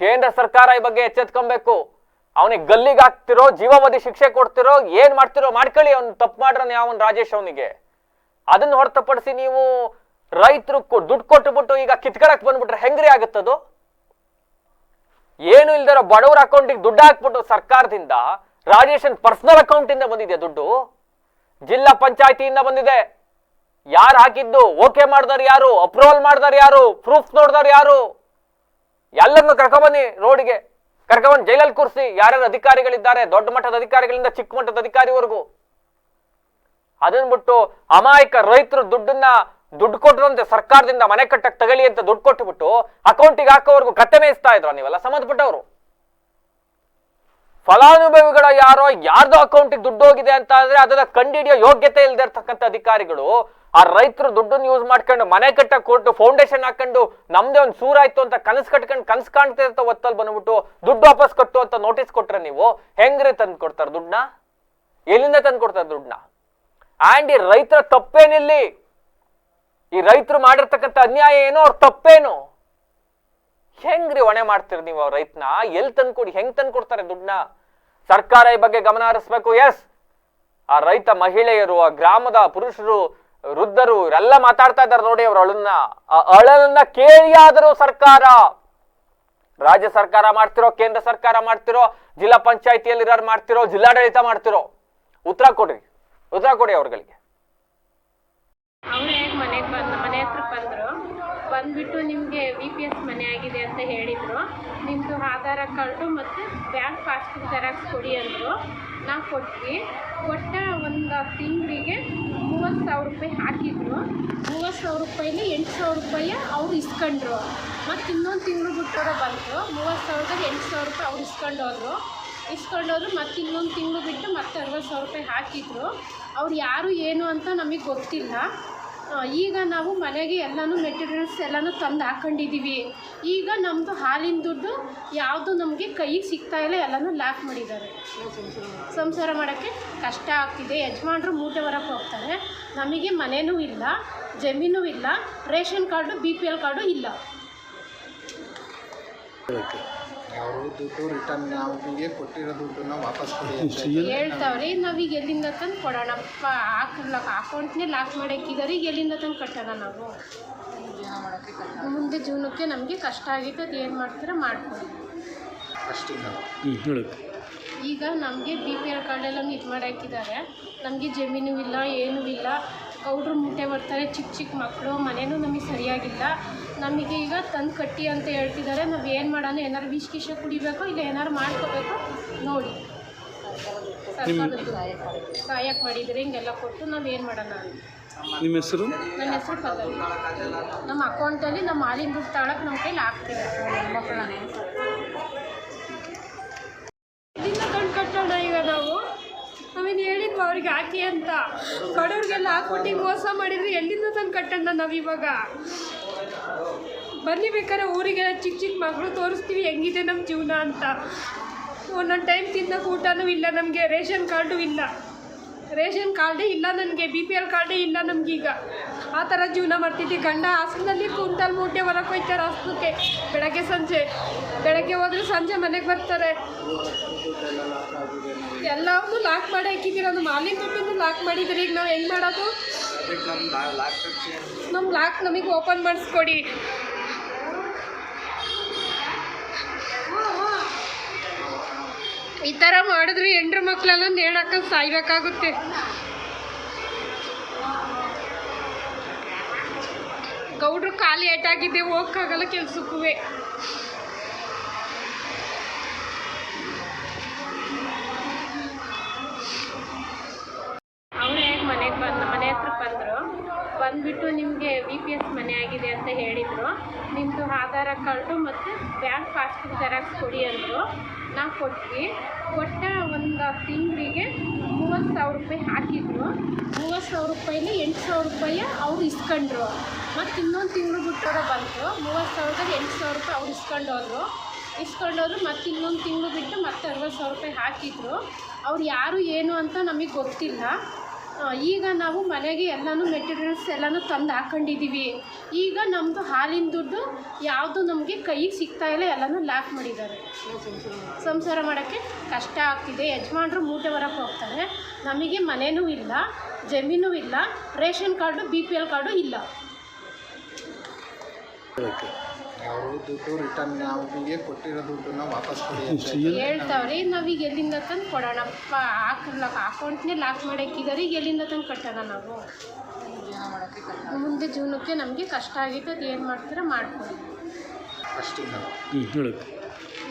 ಕೇಂದ್ರ ಸರ್ಕಾರ ಈ ಬಗ್ಗೆ ಎಚ್ಚೆತ್ಕೊಬೇಕು. ಅವನಿಗೆ ಗಲ್ಲಿಗೆ ಹಾಕ್ತಿರೋ, ಜೀವಾವಧಿ ಶಿಕ್ಷೆ ಕೊಡ್ತಿರೋ, ಏನ್ ಮಾಡ್ತಿರೋ ಮಾಡ್ಕೊಳ್ಳಿ. ಅವ್ನು ತಪ್ಪು ಮಾಡ್ರನ್ ಯಾವನ್ ರಾಜೇಶ್ ಅವನಿಗೆ. ಅದನ್ನ ಹೊರತುಪಡಿಸಿ ನೀವು ರೈತರು ದುಡ್ಡು ಕೊಟ್ಟುಬಿಟ್ಟು ಈಗ ಕಿತ್ಕೊಳಕ್ ಬಂದ್ಬಿಟ್ರೆ ಹೆಂಗ್ರಿ ಆಗುತ್ತದು? ಏನು ಇಲ್ದಿರೋ ಬಡವರ ಅಕೌಂಟಿಗೆ ದುಡ್ಡು ಹಾಕ್ಬಿಟ್ಟು ಸರ್ಕಾರದಿಂದ ರಾಜೇಶನ್ ಪರ್ಸನಲ್ ಅಕೌಂಟಿಂದ ಬಂದಿದೆ ದುಡ್ಡು, ಜಿಲ್ಲಾ ಪಂಚಾಯತಿಯಿಂದ ಬಂದಿದೆ. ಯಾರು ಹಾಕಿದ್ದು, ಓಕೆ ಮಾಡಿದವ್ರು ಯಾರು, ಅಪ್ರೂವಲ್ ಮಾಡಿದವ್ರು ಯಾರು, ಪ್ರೂಫ್ ನೋಡಿದವ್ರು ಯಾರು, ಎಲ್ಲರನ್ನು ಕರ್ಕೊಂಡ್ಬನ್ನಿ, ರೋಡಿಗೆ ಕರ್ಕೊಂಡ್ಬಂದು ಜೈಲಲ್ಲಿ ಕೂರಿಸಿ. ಯಾರ್ಯಾರು ಅಧಿಕಾರಿಗಳಿದ್ದಾರೆ, ದೊಡ್ಡ ಮಟ್ಟದ ಅಧಿಕಾರಿಗಳಿಂದ ಚಿಕ್ಕ ಮಟ್ಟದ ಅಧಿಕಾರಿವರೆಗೂ. ಅದನ್ನ ಬಿಟ್ಟು ಅಮಾಯಕ ರೈತರು ದುಡ್ಡು ಕೊಟ್ಟರಂತೆ ಸರ್ಕಾರದಿಂದ ಮನೆ ಕಟ್ಟಕ್ಕೆ ತಗಲಿ ಅಂತ ದುಡ್ಡು ಕೊಟ್ಟುಬಿಟ್ಟು ಅಕೌಂಟಿಗೆ ಹಾಕೋವರೆಗೂ ಕತ್ತೆ ಮೇಯಿಸ್ತಾ ಇದ್ರು ನೀವೆಲ್ಲ ಸಂಬಂಧಪಟ್ಟವರು. ಫಲಾನುಭವಿಗಳ ಯಾರ್ದೋ ಅಕೌಂಟಿಗೆ ದುಡ್ಡು ಹೋಗಿದೆ ಅಂತ ಅಂದ್ರೆ ಅದನ್ನ ಕಂಡಿಡಿಯೋ ಯೋಗ್ಯತೆ ಇಲ್ಲದೆ ಇರ್ತಕ್ಕಂಥ ಅಧಿಕಾರಿಗಳು ಆ ರೈತರು ದುಡ್ಡನ್ನು ಯೂಸ್ ಮಾಡ್ಕೊಂಡು ಮನೆ ಕಟ್ಟಕ್ಕೆ ಕೊಟ್ಟು ಫೌಂಡೇಶನ್ ಹಾಕೊಂಡು ನಮ್ದೇ ಒಂದು ಸೂರಾಯ್ತು ಅಂತ ಕನಸು ಕಟ್ಕೊಂಡು ಕನಸು ಕಾಣ್ತಾ ಇರ್ತ ಒತ್ತಲ್ಲಿ ಬಂದ್ಬಿಟ್ಟು ದುಡ್ಡು ವಾಪಸ್ ಕಟ್ಟು ಅಂತ ನೋಟಿಸ್ ಕೊಟ್ರೆ ನೀವು ಹೆಂಗ್ರಿ ತಂದು ಕೊಡ್ತಾರೆ ದುಡ್ಡನ್ನ? ಎಲ್ಲಿಂದ ತಂದು ಕೊಡ್ತಾರೆ ದುಡ್ಡನ್ನ? ಆ್ಯಂಡ್ ಈ ರೈತರ ತಪ್ಪೇನಿಲ್ಲಿ? ಈ ರೈತರು ಮಾಡಿರ್ತಕ್ಕಂಥ ಅನ್ಯಾಯ ಏನೋ, ಅವ್ರ ತಪ್ಪೇನು? ಹೆಂಗ್ರಿ ಹೊಣೆ ಮಾಡ್ತೀರಿ ನೀವು ರೈತನ? ಎಲ್ಲಿ ತಂದ್ಕೊಡಿ, ಹೆಂಗ್ ತಂದು ಕೊಡ್ತಾರೆ ದುಡ್ಡನ್ನ? ಸರ್ಕಾರ ಈ ಬಗ್ಗೆ ಗಮನ ಹರಿಸ್ಬೇಕು. ಎಸ್, ಆ ರೈತ ಮಹಿಳೆಯರು, ಆ ಗ್ರಾಮದ ಪುರುಷರು, ವೃದ್ಧರು ಇವರೆಲ್ಲ ಮಾತಾಡ್ತಾ ಇದ್ದಾರೆ ನೋಡಿ. ಅವ್ರ ಅಳಲನ್ನ ಕೇಳಿಯಾದರೂ ಸರ್ಕಾರ, ರಾಜ್ಯ ಸರ್ಕಾರ ಮಾಡ್ತಿರೋ, ಕೇಂದ್ರ ಸರ್ಕಾರ ಮಾಡ್ತಿರೋ, ಜಿಲ್ಲಾ ಪಂಚಾಯತಿಯಲ್ಲಿ ಇರೋರು ಮಾಡ್ತಿರೋ, ಜಿಲ್ಲಾಡಳಿತ ಮಾಡ್ತಿರೋ, ಉತ್ತರ ಕೊಡಿ ಅವ್ರಗಳಿಗೆ. ಅವರೇ ಮನೆಗೆ ಮನೆ ಹತ್ರ ಬಂದ್ಬಿಟ್ಟು ನಿಮಗೆ VPS ಮನೆ ಆಗಿದೆ ಅಂತ ಹೇಳಿದರು. ನಿಮ್ಮದು ಆಧಾರ ಕಾರ್ಡು ಮತ್ತು ಬ್ಯಾಂಕ್ ಪಾಸ್ಬುಕ್ ಜೆರಾಕ್ಸ್ ಕೊಡಿ ಅಂದರು. ನಾವು ಕೊಟ್ಟ ಒಂದು ತಿಂಗಳಿಗೆ 30,000 ರೂಪಾಯಿ ಹಾಕಿದ್ರು. 30,000 ರೂಪಾಯಿಲಿ 8,000 ರೂಪಾಯಿ ಅವ್ರು ಇಸ್ಕೊಂಡ್ರು. ಮತ್ತು ಇನ್ನೊಂದು ತಿಂಗಳು ಬಿಟ್ಟರೆ ಬಂತು. 30,000ದಾಗ 8,000 ರೂಪಾಯಿ ಅವ್ರು ಇಸ್ಕೊಂಡೋದ್ರು. ಮತ್ತು ಇನ್ನೊಂದು ತಿಂಗಳು ಬಿಟ್ಟು ಮತ್ತೆ 60,000 ರೂಪಾಯಿ ಹಾಕಿದ್ರು. ಅವ್ರು ಯಾರು ಏನು ಅಂತ ನಮಗೆ ಗೊತ್ತಿಲ್ಲ. ಈಗ ನಾವು ಮನೆಗೆ ಎಲ್ಲನೂ ಮೆಟೀರಿಯಲ್ಸ್ ಎಲ್ಲನೂ ತಂದು ಹಾಕ್ಕೊಂಡಿದ್ದೀವಿ. ಈಗ ನಮ್ಮದು ಹಾಲಿನ ದುಡ್ಡು ಯಾವುದು ನಮಗೆ ಕೈಗೆ ಸಿಗ್ತಾಯಿಲ್ಲ, ಎಲ್ಲನೂ ಲಾಕ್ ಮಾಡಿದ್ದಾರೆ. ಸಂಸಾರ ಮಾಡೋಕ್ಕೆ ಕಷ್ಟ ಆಗ್ತಿದೆ. ಯಜಮಾನ್ರು ಮೂಟೆ ಹೊರಕ್ಕೆ ಹೋಗ್ತಾರೆ. ನಮಗೆ ಮನೆಯೂ ಇಲ್ಲ, ಜಮೀನೂ ಇಲ್ಲ, ರೇಷನ್ ಕಾರ್ಡು BPL ಕಾರ್ಡು ಇಲ್ಲ. ಅವರು ದುಡ್ಡು ರಿಟರ್ನ್ ನಮಗೆ ಕೊಟ್ಟಿರೋ ದುಡ್ಡನ್ನ ವಾಪಸ್ ಕೊಡಿ ಹೇಳ್ತಾವ್ರಿ. ನಾವೀಗ ಎಲ್ಲಿಂದ ತಂದು ಕೊಡೋಣ? ಅಕೌಂಟ್ನೇ ಲಾಕ್ ಮಾಡಕ್ಕಿದ್ದಾರೆ. ಈಗ ಎಲ್ಲಿಂದ ತಂದು ಕಟ್ಟೋಣ? ನಾವು ಮುಂದೆ ಜೀವನಕ್ಕೆ ನಮಗೆ ಕಷ್ಟ ಆಗಿತ್ತು. ಅದು ಏನು ಮಾಡ್ತೀರಾ ಮಾಡ್ಕೊಳ್ಳಿ. ಈಗ ನಮಗೆ BPL ಕಾರ್ಡೆಲ್ಲ ಇದು ಮಾಡಾಕಿದ್ದಾರೆ. ನಮಗೆ ಜಮೀನು ಇಲ್ಲ, ಏನೂ ಇಲ್ಲ. ಗೌಡ್ರು ಮೂಟೆ ಬರ್ತಾರೆ, ಚಿಕ್ಕ ಮಕ್ಕಳು, ಮನೆಯೂ ನಮಗೆ ಸರಿಯಾಗಿಲ್ಲ. ನಮಗೆ ಈಗ ತಂದು ಕಟ್ಟಿ ಅಂತ ಹೇಳ್ತಿದ್ದಾರೆ. ನಾವು ಏನು ಮಾಡೋಣ? ಏನಾರು ವಿಷ ಕುಡಿಬೇಕೋ ಇಲ್ಲ ಏನಾರು ಮಾಡ್ಕೋಬೇಕು ನೋಡಿ. ಸರ್ಕಾರದ್ದು ಸಹಾಯಕ್ಕೆ ಮಾಡಿದರೆ ಹಿಂಗೆಲ್ಲ ಕೊಟ್ಟು ನಾವು ಏನು ಮಾಡೋಣ? ನಿಮ್ಮ ಹೆಸರು? ನನ್ನ ಹೆಸರು ಪದವಿ. ನಮ್ಮ ಅಕೌಂಟಲ್ಲಿ ನಮ್ಮ ಹಾಲಿನ ದುಡ್ಡು ತಗೊಳಕ್ಕೆ ನಮ್ಮ ಕೈಲಿ ಆಗ್ತಿದೆ. ಮಕ್ಕಳನ್ನೇ ಇದನ್ನ ತಂದು ಕಟ್ಟೋಣ. ಈಗ ನಾವೇನು ಹೇಳಿದ್ವು ಅವ್ರಿಗೆ ಹಾಕಿ ಅಂತ, ಬಡವ್ರಿಗೆಲ್ಲ ಹಾಕ್ಬಿಟ್ಟು ಮೋಸ ಮಾಡಿದರೆ ಎಲ್ಲಿಂದ ತಂದು ಕಟ್ಟೋಣ ನಾವಿವಾಗ? ಬನ್ನಿ ಬೇಕಾದ್ರೆ ಊರಿಗೆಲ್ಲ ಚಿಕ್ಕ ಮಕ್ಕಳು ತೋರಿಸ್ತೀವಿ ಹೆಂಗಿದೆ ನಮ್ಮ ಜೀವನ ಅಂತ. ಒಂದೊಂದು ಟೈಮ್ ತಿನ್ನೋಕೆ ಊಟನೂ ಇಲ್ಲ ನಮಗೆ. ರೇಷನ್ ಕಾರ್ಡು ಇಲ್ಲ, ರೇಷನ್ ಕಾರ್ಡೇ ಇಲ್ಲ ನನಗೆ, BPL ಕಾರ್ಡೇ ಇಲ್ಲ ನಮಗೀಗ. ಆ ಥರ ಜೀವನ ಮಾಡ್ತಿದ್ವಿ. ಗಂಡ ಹಾಸನಲ್ಲಿ ಕುಂಟಲ್ ಮೂಟೆ ಹೊರಗೆ ಹೋಗ್ತಾರೆ ಹಾಸನಕ್ಕೆ. ಬೆಳಗ್ಗೆ ಹೋದರೆ ಸಂಜೆ ಮನೆಗೆ ಬರ್ತಾರೆ. ಎಲ್ಲವನ್ನೂ ಲಾಕ್ ಮಾಡಿ ಹಾಕಿದ್ದೀರ. ನಮ್ಮ ಹಾಲಿನ ದುಡ್ಡನ್ನು ಲಾಕ್ ಮಾಡಿದ್ದೀರಿ. ಈಗ ನಾವು ಹೆಂಗೆ ಮಾಡೋದು? ನಮ್ಮ ಲಾಕ್ ನಮಗೆ ಓಪನ್ ಮಾಡಿಸ್ಕೊಡಿ. ಈ ಥರ ಮಾಡಿದ್ರೆ ಹೆಂಡ್ರ ಮಕ್ಕಳೆಲ್ಲ ನೇಣಾಕ ಸಾಯ್ಬೇಕಾಗುತ್ತೆ. ಗೌಡ್ರು ಖಾಲಿ ಏಟಾಗಿದೆ, ಹೋಗಕ್ಕಾಗಲ್ಲ ಕೆಲ್ಸಕ್ಕೂ. ಅವರೇ ಮನೆ ಹತ್ರ ಬಂದ್ಬಿಟ್ಟು ನಿಮಗೆ VPS ಮನೆ ಆಗಿದೆ ಅಂತ ಹೇಳಿದರು. ನಿಮ್ಮದು ಆಧಾರ ಕಾರ್ಡು ಮತ್ತು ಬ್ಯಾಂಕ್ ಪಾಸ್ಬುಕ್ ಜೆರಾಕ್ಸ್ ಕೊಡಿ ಅಂದರು. ನಾವು ಕೊಟ್ಟ ಒಂದು ತಿಂಗಳಿಗೆ 30,000 ರೂಪಾಯಿ ಹಾಕಿದ್ರು. 30,000 ರೂಪಾಯಿಲಿ 8,000 ರೂಪಾಯಿ ಅವ್ರು ಇಸ್ಕೊಂಡ್ರು. ಮತ್ತು ಇನ್ನೊಂದು ತಿಂಗಳು ಬಿಟ್ಟರೆ ಬಂತು. 30,000ದಾಗ 8,000 ರೂಪಾಯಿ ಅವ್ರು ಇಸ್ಕೊಂಡೋದ್ರು. ಮತ್ತು ಇನ್ನೊಂದು ತಿಂಗಳು ಬಿಟ್ಟು ಮತ್ತೆ 60,000 ರೂಪಾಯಿ ಹಾಕಿದ್ರು. ಅವ್ರು ಯಾರು ಏನು ಅಂತ ನಮಗೆ ಗೊತ್ತಿಲ್ಲ. ಈಗ ನಾವು ಮನೆಗೆ ಎಲ್ಲನೂ ಮೆಟೀರಿಯಲ್ಸ್ ಎಲ್ಲನೂ ತಂದು ಹಾಕ್ಕೊಂಡಿದ್ದೀವಿ. ಈಗ ನಮ್ಮದು ಹಾಲಿನ ದುಡ್ಡು ಯಾವುದು ನಮಗೆ ಕೈಗೆ ಸಿಗ್ತಾಯಿಲ್ಲ, ಎಲ್ಲನೂ ಲಾಕ್ ಮಾಡಿದ್ದಾರೆ. ಸಂಸಾರ ಮಾಡೋಕ್ಕೆ ಕಷ್ಟ ಆಗ್ತಿದೆ. ಯಜಮಾನ್ರು ಮೂಟೆ ಹೊರಕ್ಕೆ ಹೋಗ್ತಾರೆ. ನಮಗೆ ಮನೆಯೂ ಇಲ್ಲ, ಜಮೀನೂ ಇಲ್ಲ, ರೇಷನ್ ಕಾರ್ಡು BPL ಕಾರ್ಡು ಇಲ್ಲ. ಅವರು ದುಡ್ಡು ರಿಟರ್ನ್ ನಮಗೆ ಕೊಟ್ಟಿರೋ ದುಡ್ಡನ್ನ ವಾಪಸ್ ಕೊಡಿ ಅಂತ ಹೇಳ್ತಾವ್ರಿ. ನಾವೀಗ ಎಲ್ಲಿಂದ ತಂದು ಕೊಡೋಣ? ಅಕೌಂಟ್ನೇ ಲಾಕ್ ಮಾಡಕ್ಕಿದ್ದಾರೆ. ಈಗ ಎಲ್ಲಿಂದ ತಂದು ಕಟ್ಟೋಣ? ನಾವು ಮುಂದೆ ಜೀವನಕ್ಕೆ ನಮಗೆ ಕಷ್ಟ ಆಗಿತ್ತು. ಅದು ಏನು ಮಾಡ್ತೀರಾ ಮಾಡ್ಕೊಳ್ಳಿ. ಅಷ್ಟಿಂದ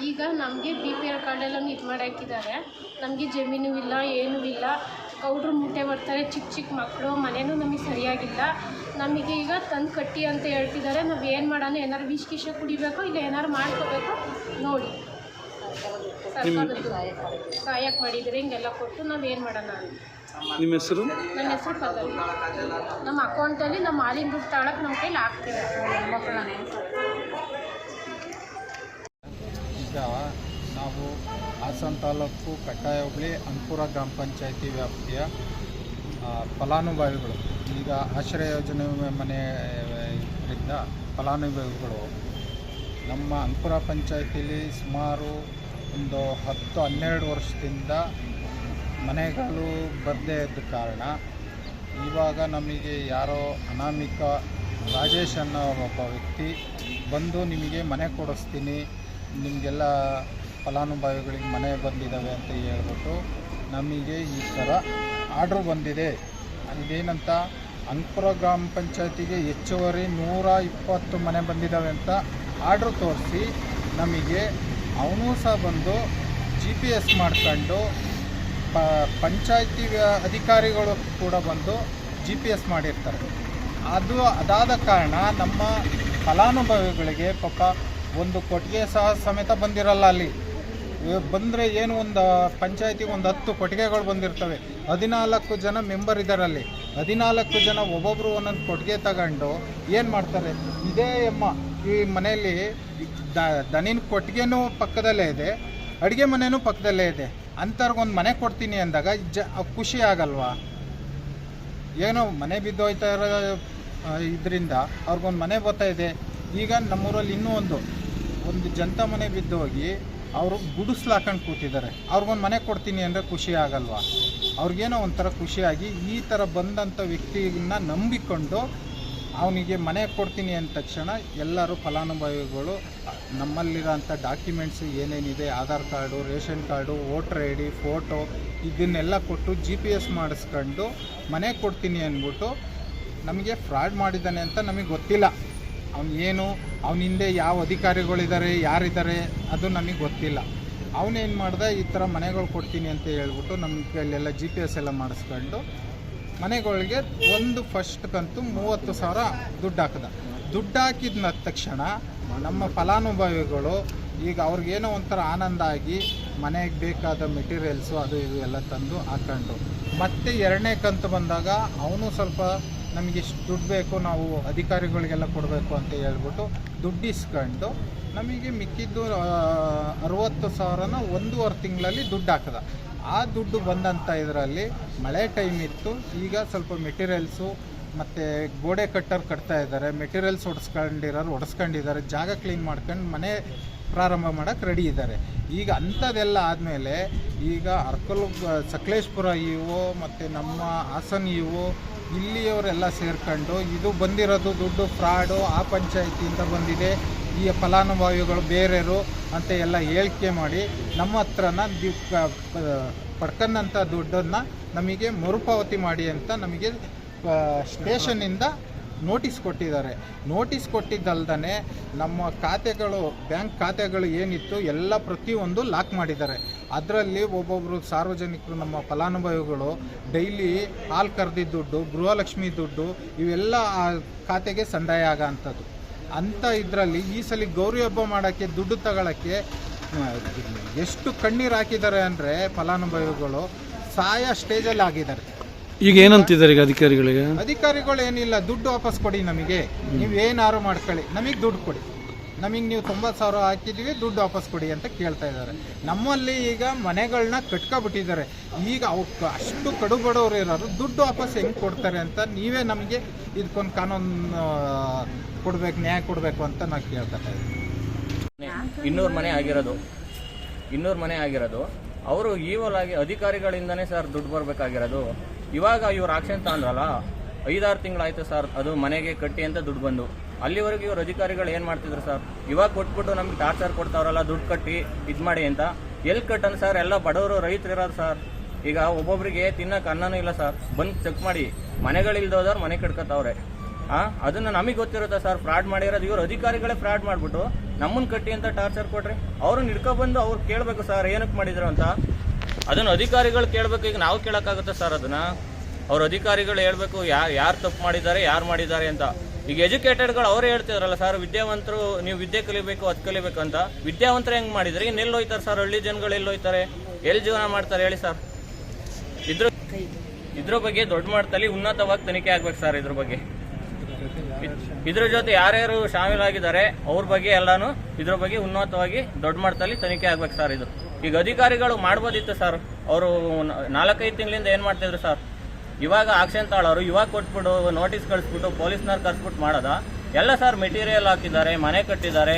ಈಗ ನಮಗೆ BPL ಕಾರ್ಡೆಲ್ಲ ಇದು ಮಾಡಾಕಿದ್ದಾರೆ. ನಮಗೆ ಜಮೀನು ಇಲ್ಲ, ಏನೂ ಇಲ್ಲ. ಗೌಡ್ರು ಮೂಟೆ ಬರ್ತಾರೆ, ಚಿಕ್ಕ ಚಿಕ್ಕ ಮಕ್ಕಳು, ಮನೆಯೂ ನಮಗೆ ಸರಿಯಾಗಿಲ್ಲ. ನಮಗೆ ಈಗ ತಂದು ಕಟ್ಟಿ ಅಂತ ಹೇಳ್ತಿದ್ದಾರೆ. ನಾವು ಏನು ಮಾಡೋಣ? ಏನಾರು ವಿಷ ಕುಡಿಬೇಕೋ ಇಲ್ಲ ಏನಾರು ಮಾಡ್ಕೋಬೇಕು ನೋಡಿ. ಸರ್ಕಾರದ್ದು ಸಹಾಯಕ್ಕೆ ಮಾಡಿದರೆ ಹಿಂಗೆಲ್ಲ ಕೊಟ್ಟು ನಾವು ಏನು ಮಾಡೋಣ? ನಿಮ್ಮ ಹೆಸರು? ನನ್ನ ಹೆಸರು ಪಲ್ಲವಿ. ನಮ್ಮ ಅಕೌಂಟಲ್ಲಿ ನಮ್ಮ ಹಾಲಿನ ದುಡ್ಡು ತಗೊಳಕ್ಕೆ ನಮ್ಮ ಕೈಲಿ ಆಗ್ತಿಲ್ಲ. ಈಗ ನಾವು ಹಾಸನ ತಾಲೂಕು ಕಟ್ಟಾಯ ಹೋಬಳಿ ಅನ್ಪುರ ಗ್ರಾಮ ಪಂಚಾಯತಿ ವ್ಯಾಪ್ತಿಯ ಫಲಾನುಭವಿಗಳು, ಈಗ ಆಶ್ರಯ ಯೋಜನೆ ಮನೆಯಿಂದ ಫಲಾನುಭವಿಗಳು ನಮ್ಮ ಅನ್ಪುರ ಪಂಚಾಯತಿಲಿ ಸುಮಾರು ಒಂದು 10-12 ವರ್ಷದಿಂದ ಮನೆಗಳು ಬರದೇ ಇದ್ದ ಕಾರಣ ಇವಾಗ ನಮಗೆ ಯಾರೋ ಅನಾಮಿಕ ರಾಜೇಶ್ ಅನ್ನೋ ಒಬ್ಬ ವ್ಯಕ್ತಿ ಬಂದು ನಿಮಗೆ ಮನೆ ಕೊಡಿಸ್ತೀನಿ, ನಿಮಗೆಲ್ಲ ಫಲಾನುಭವಿಗಳಿಗೆ ಮನೆ ಬಂದಿದ್ದಾವೆ ಅಂತ ಹೇಳ್ಬಿಟ್ಟು ನಮಗೆ ಈ ಥರ ಆರ್ಡ್ರು ಬಂದಿದೆ. ಇದೇನಂತ ಅನ್ಪುರ ಗ್ರಾಮ ಪಂಚಾಯತಿಗೆ ಹೆಚ್ಚುವರಿ 120 ಮನೆ ಬಂದಿದ್ದಾವೆ ಅಂತ ಆರ್ಡ್ರು ತೋರಿಸಿ ನಮಗೆ ಅವನು ಸಹ ಬಂದು GPS ಮಾಡ್ಕೊಂಡು ಪಂಚಾಯತಿ ಅಧಿಕಾರಿಗಳು ಕೂಡ ಬಂದು GPS ಮಾಡಿರ್ತಾರೆ. ಅದಾದ ಕಾರಣ ನಮ್ಮ ಫಲಾನುಭವಿಗಳಿಗೆ ಪಾಪ ಒಂದು ಕೊಟ್ಟಿಗೆ ಸಹ ಸಮೇತ ಬಂದಿರಲ್ಲ. ಅಲ್ಲಿ ಬಂದರೆ ಏನು ಒಂದು ಪಂಚಾಯತಿಗೆ ಒಂದು 10 ಕೊಟ್ಟಿಗೆಗಳು ಬಂದಿರ್ತವೆ. 14 ಜನ ಮೆಂಬರ್ ಇದ್ದಾರೆ. ಅಲ್ಲಿ 14 ಜನ ಒಬ್ಬೊಬ್ಬರು ಒಂದೊಂದು ಕೊಟ್ಟಿಗೆ ತಗೊಂಡು ಏನು ಮಾಡ್ತಾರೆ? ಇದೇ ಅಮ್ಮ ಈ ಮನೆಯಲ್ಲಿ ದನಿನ ಕೊಟ್ಟಿಗೆನೂ ಪಕ್ಕದಲ್ಲೇ ಇದೆ, ಅಡುಗೆ ಮನೆಯೂ ಪಕ್ಕದಲ್ಲೇ ಇದೆ. ಅಂಥವ್ರಿಗೊಂದು ಮನೆ ಕೊಡ್ತೀನಿ ಅಂದಾಗ ಖುಷಿ ಆಗಲ್ವಾ? ಏನೋ ಮನೆ ಬಿದ್ದೋಯ್ತಾ ಇರೋ ಇದರಿಂದ ಅವ್ರಿಗೊಂದು ಮನೆ ಬರ್ತಾ ಇದೆ. ಈಗ ನಮ್ಮೂರಲ್ಲಿ ಇನ್ನೂ ಒಂದು ಜನತಾ ಮನೆ ಬಿದ್ದೋಗಿ ಅವರು ಗುಡಿಸ್ಲು ಹಾಕೊಂಡು ಕೂತಿದ್ದಾರೆ. ಅವ್ರಿಗೊಂದು ಮನೆ ಕೊಡ್ತೀನಿ ಅಂದರೆ ಖುಷಿ ಆಗಲ್ವಾ? ಅವ್ರಿಗೇನೋ ಒಂಥರ ಖುಷಿಯಾಗಿ ಈ ಥರ ಬಂದಂಥ ವ್ಯಕ್ತಿನ ನಂಬಿಕೊಂಡು ಅವನಿಗೆ ಮನೆ ಕೊಡ್ತೀನಿ ಅಂದ ತಕ್ಷಣ ಎಲ್ಲರೂ ಫಲಾನುಭವಿಗಳು ನಮ್ಮಲ್ಲಿರೋಂಥ ಡಾಕ್ಯುಮೆಂಟ್ಸ್ ಏನೇನಿದೆ, Aadhaar card, ration card, voter ID, photo, ಇದನ್ನೆಲ್ಲ ಕೊಟ್ಟು GPS ಮಾಡಿಸ್ಕೊಂಡು ಮನೆ ಕೊಡ್ತೀನಿ ಅಂದ್ಬಿಟ್ಟು ನಮಗೆ ಫ್ರಾಡ್ ಮಾಡಿದ್ದಾನೆ ಅಂತ ನಮಗೆ ಗೊತ್ತಿಲ್ಲ. ಅವನೇನು ಅವನ ಹಿಂದೆ ಯಾವ ಅಧಿಕಾರಿಗಳಿದ್ದಾರೆ, ಯಾರಿದ್ದಾರೆ ಅದು ನಮಗೆ ಗೊತ್ತಿಲ್ಲ. ಅವನೇನು ಮಾಡ್ದೆ, ಈ ಥರ ಮನೆಗಳು ಕೊಡ್ತೀನಿ ಅಂತ ಹೇಳ್ಬಿಟ್ಟು ನಮಗೆ ಅಲ್ಲೆಲ್ಲ GPS ಎಲ್ಲ ಮಾಡಿಸ್ಕೊಂಡು ಮನೆಗಳಿಗೆ ಫಸ್ಟ್ ಕಂತು 30,000 ದುಡ್ಡು ಹಾಕಿದ. ದುಡ್ಡು ಹಾಕಿದ ತಕ್ಷಣ ನಮ್ಮ ಫಲಾನುಭವಿಗಳು ಈಗ ಅವ್ರಿಗೇನೋ ಒಂಥರ ಆನಂದ ಆಗಿ ಮನೆಗೆ ಬೇಕಾದ ಮೆಟೀರಿಯಲ್ಸು ಅದು ಇದು ಎಲ್ಲ ತಂದು ಹಾಕೊಂಡು ಮತ್ತೆ 2ನೇ ಕಂತು ಬಂದಾಗ ಅವನು ಸ್ವಲ್ಪ ನಮಗೆ ಇಷ್ಟು ದುಡ್ಡು ಬೇಕು, ನಾವು ಅಧಿಕಾರಿಗಳಿಗೆಲ್ಲ ಕೊಡಬೇಕು ಅಂತ ಹೇಳ್ಬಿಟ್ಟು ದುಡ್ಡು ಇಸ್ಕೊಂಡು ನಮಗೆ ಮಿಕ್ಕಿದ್ದು 60,000ನ 1.5 ತಿಂಗಳಲ್ಲಿ ದುಡ್ಡು ಹಾಕಿದ. ಆ ದುಡ್ಡು ಬಂದಂಥ ಇದರಲ್ಲಿ ಮಳೆ ಟೈಮ್ ಇತ್ತು. ಈಗ ಸ್ವಲ್ಪ ಮೆಟೀರಿಯಲ್ಸು ಮತ್ತು ಗೋಡೆ ಕಟ್ತಾ ಇದ್ದಾರೆ, ಮೆಟೀರಿಯಲ್ಸ್ ಹೊಡೆಸ್ಕೊಂಡಿದ್ದಾರೆ, ಜಾಗ ಕ್ಲೀನ್ ಮಾಡ್ಕೊಂಡು ಮನೆ ಪ್ರಾರಂಭ ಮಾಡೋಕ್ಕೆ ರೆಡಿ ಇದ್ದಾರೆ. ಈಗ ಅಂಥದ್ದೆಲ್ಲ ಆದಮೇಲೆ ಈಗ ಸಕಲೇಶ್ಪುರ ಇಒ ಮತ್ತು ನಮ್ಮ ಹಾಸನ ಇಒ ಇಲ್ಲಿಯವರೆಲ್ಲ ಸೇರ್ಕೊಂಡು ಇದು ಬಂದಿರೋದು ದುಡ್ಡು ಫ್ರಾಡು, ಆ ಪಂಚಾಯತಿಯಿಂದ ಬಂದಿದೆ, ಈ ಫಲಾನುಭವಿಗಳು ಬೇರೆಯವರು ಅಂತ ಎಲ್ಲ ಹೇಳಿಕೆ ಮಾಡಿ ನಮ್ಮ ಹತ್ರನ ಪಡ್ಕೊಂಡಂಥ ದುಡ್ಡನ್ನು ನಮಗೆ ಮರುಪಾವತಿ ಮಾಡಿ ಅಂತ ನಮಗೆ ಸ್ಟೇಷನ್ನಿಂದ ನೋಟಿಸ್ ಕೊಟ್ಟಿದ್ದಾರೆ. ನೋಟಿಸ್ ಕೊಟ್ಟಿದ್ದಲ್ದೇ ನಮ್ಮ ಖಾತೆಗಳು, ಬ್ಯಾಂಕ್ ಖಾತೆಗಳು ಏನಿತ್ತು ಎಲ್ಲ ಪ್ರತಿಯೊಂದು ಲಾಕ್ ಮಾಡಿದ್ದಾರೆ. ಅದರಲ್ಲಿ ಒಬ್ಬೊಬ್ಬರು ಸಾರ್ವಜನಿಕರು, ನಮ್ಮ ಫಲಾನುಭವಿಗಳು ಡೈಲಿ ಹಾಲು ಕರೆದಿದ್ದ ದುಡ್ಡು, ಗೃಹಲಕ್ಷ್ಮಿ ದುಡ್ಡು ಇವೆಲ್ಲ ಆ ಖಾತೆಗೆ ಸಂದಾಯ ಆಗೋ ಅಂಥದ್ದು. ಅಂಥ ಇದರಲ್ಲಿ ಈ ಸಲ ಗೌರಿ ಹಬ್ಬ ಮಾಡೋಕ್ಕೆ ದುಡ್ಡು ತಗೊಳ್ಳೋಕ್ಕೆ ಎಷ್ಟು ಕಣ್ಣೀರು ಹಾಕಿದ್ದಾರೆ ಅಂದರೆ ಫಲಾನುಭವಿಗಳು ಸಾಯ ಸ್ಟೇಜಲ್ಲಿ ಆಗಿದ್ದಾರೆ. ಈಗ ಏನಂತಿದ್ದಾರೆ ಈಗ ಅಧಿಕಾರಿಗಳು ಏನಿಲ್ಲ, ದುಡ್ಡು ವಾಪಸ್ ಕೊಡಿ, ನಮಗೆ ನೀವೇನಾರು ಮಾಡ್ಕೊಳ್ಳಿ, ನಮಗೆ ದುಡ್ಡು ಕೊಡಿ, ನಮಗೆ ನೀವು 90,000 ಹಾಕಿದ್ದೀವಿ, ದುಡ್ಡು ವಾಪಸ್ ಕೊಡಿ ಅಂತ ಕೇಳ್ತಾ ಇದ್ದಾರೆ. ನಮ್ಮಲ್ಲಿ ಈಗ ಮನೆಗಳನ್ನ ಕಟ್ಕೊಬಿಟ್ಟಿದ್ದಾರೆ. ಈಗ ಅವಕ್ಕೆ ಅಷ್ಟು ಕಡು ಬಡವರು ಇರೋರು ದುಡ್ಡು ವಾಪಸ್ ಹೆಂಗೆ ಕೊಡ್ತಾರೆ ಅಂತ ನೀವೇ ನಮಗೆ ಇದಕ್ಕೊಂದು ಕಾನೂನು ಕೊಡಬೇಕು, ನ್ಯಾಯ ಕೊಡಬೇಕು ಅಂತ ನಾವು ಕೇಳ್ತಾ ಇದ್ದೀವಿ. 200 ಮನೆ ಆಗಿರೋದು ಅವರು ಈವಲ್ ಆಗಿ ಅಧಿಕಾರಿಗಳಿಂದನೇ ಸರ್ ದುಡ್ಡು ಬರಬೇಕಾಗಿರೋದು. ಇವಾಗ ಇವ್ರು ಆಕ್ಷನ್ ತಗೊಂಡ್ರಲ್ಲ, 5-6 ತಿಂಗಳಾಯ್ತು ಸರ್ ಅದು ಮನೆಗೆ ಕಟ್ಟಿ ಅಂತ ದುಡ್ಡು ಬಂದು. ಅಲ್ಲಿವರೆಗೂ ಇವ್ರ ಅಧಿಕಾರಿಗಳು ಏನು ಮಾಡ್ತಿದ್ರು ಸರ್? ಇವಾಗ ಕೊಟ್ಬಿಟ್ಟು ನಮ್ಗೆ ಟಾರ್ಚರ್ ಕೊಡ್ತಾವ್ರಲ್ಲ, ದುಡ್ಡು ಕಟ್ಟಿ ಇದು ಮಾಡಿ ಅಂತ. ಎಲ್ಲಿ ಕಟ್ಟನ್ ಸರ್? ಎಲ್ಲ ಬಡವರು ರೈತರು ಇರೋರು ಸರ್. ಈಗ ಒಬ್ಬೊಬ್ಬರಿಗೆ ತಿನ್ನಕ್ಕೆ ಅನ್ನನೂ ಇಲ್ಲ ಸರ್. ಬಂದು ಚೆಕ್ ಮಾಡಿ, ಮನೆಗಳಿಲ್ದೋದವ್ರು ಮನೆ ಕಟ್ಕೊತಾವ್ರೆ. ಅದನ್ನು ನಮಗೆ ಗೊತ್ತಿರುತ್ತೆ ಸರ್. ಫ್ರಾಡ್ ಮಾಡಿರೋದು ಇವ್ರ ಅಧಿಕಾರಿಗಳೇ ಫ್ರಾಡ್ ಮಾಡಿಬಿಟ್ಟು ನಮ್ಮನ್ನು ಕಟ್ಟಿ ಅಂತ ಟಾರ್ಚರ್ ಕೊಡ್ರಿ. ಅವ್ರನ್ನ ಹಿಡ್ಕೊಬಂದು ಅವ್ರು ಕೇಳಬೇಕು ಸರ್ ಏನಕ್ಕೆ ಮಾಡಿದ್ರು ಅಂತ. ಅದನ್ನು ಅಧಿಕಾರಿಗಳು ಕೇಳಬೇಕು. ಈಗ ನಾವು ಕೇಳೋಕ್ಕಾಗುತ್ತೆ ಸರ್ ಅದನ್ನು? ಅವ್ರ ಅಧಿಕಾರಿಗಳು ಹೇಳ್ಬೇಕು ಯಾರು ತಪ್ಪು ಮಾಡಿದ್ದಾರೆ, ಯಾರು ಮಾಡಿದ್ದಾರೆ ಅಂತ. ಈಗ ಎಜುಕೇಟೆಡ್ಗಳು ಅವರೇ ಹೇಳ್ತಿದ್ರಲ್ಲ ಸರ್, ವಿದ್ಯಾವಂತರು ನೀವು ವಿದ್ಯೆ ಕಲಿಬೇಕು, ಅದು ಕಲಿಬೇಕು ಅಂತ. ವಿದ್ಯಾವಂತರು ಹೆಂಗೆ ಮಾಡಿದ್ರೆ ಇನ್ನು ಎಲ್ಲಿ ಹೋಯ್ತಾರೆ ಸರ್? ಹಳ್ಳಿ ಜನಗಳು ಎಲ್ಲಿ ಹೋಯ್ತಾರೆ? ಎಲ್ಲಿ ಜೀವನ ಮಾಡ್ತಾರೆ ಹೇಳಿ ಸರ್? ಇದ್ರ ಬಗ್ಗೆ ದೊಡ್ಡ ಮಟ್ಟದಲ್ಲಿ ಉನ್ನತವಾಗಿ ತನಿಖೆ ಆಗ್ಬೇಕು ಸರ್. ಇದ್ರ ಜೊತೆ ಯಾರ್ಯಾರು ಶಾಮೀಲಾಗಿದ್ದಾರೆ ಅವ್ರ ಬಗ್ಗೆ ಎಲ್ಲಾನು ಇದ್ರ ಬಗ್ಗೆ ಉನ್ನತವಾಗಿ ದೊಡ್ಡ ಮಟ್ಟದಲ್ಲಿ ತನಿಖೆ ಆಗ್ಬೇಕು ಸರ್. ಇದು ಈಗ ಅಧಿಕಾರಿಗಳು ಮಾಡ್ಬೋದಿತ್ತು ಸರ್. ಅವರು 4-5 ತಿಂಗಳಿಂದ ಏನು ಮಾಡ್ತಿದ್ರು ಸರ್? ಇವಾಗ ಆಕ್ಷನ್ ತಾಳೋರು ಇವಾಗ ಕೊಟ್ಬಿಟ್ಟು ನೋಟಿಸ್ ಕಳಿಸ್ಬಿಟ್ಟು ಪೊಲೀಸ್ನವ್ರು ಕರ್ಸ್ಬಿಟ್ಟು ಮಾಡೋದ ಎಲ್ಲ ಸರ್. ಮೆಟೀರಿಯಲ್ ಹಾಕಿದ್ದಾರೆ, ಮನೆ ಕಟ್ಟಿದ್ದಾರೆ,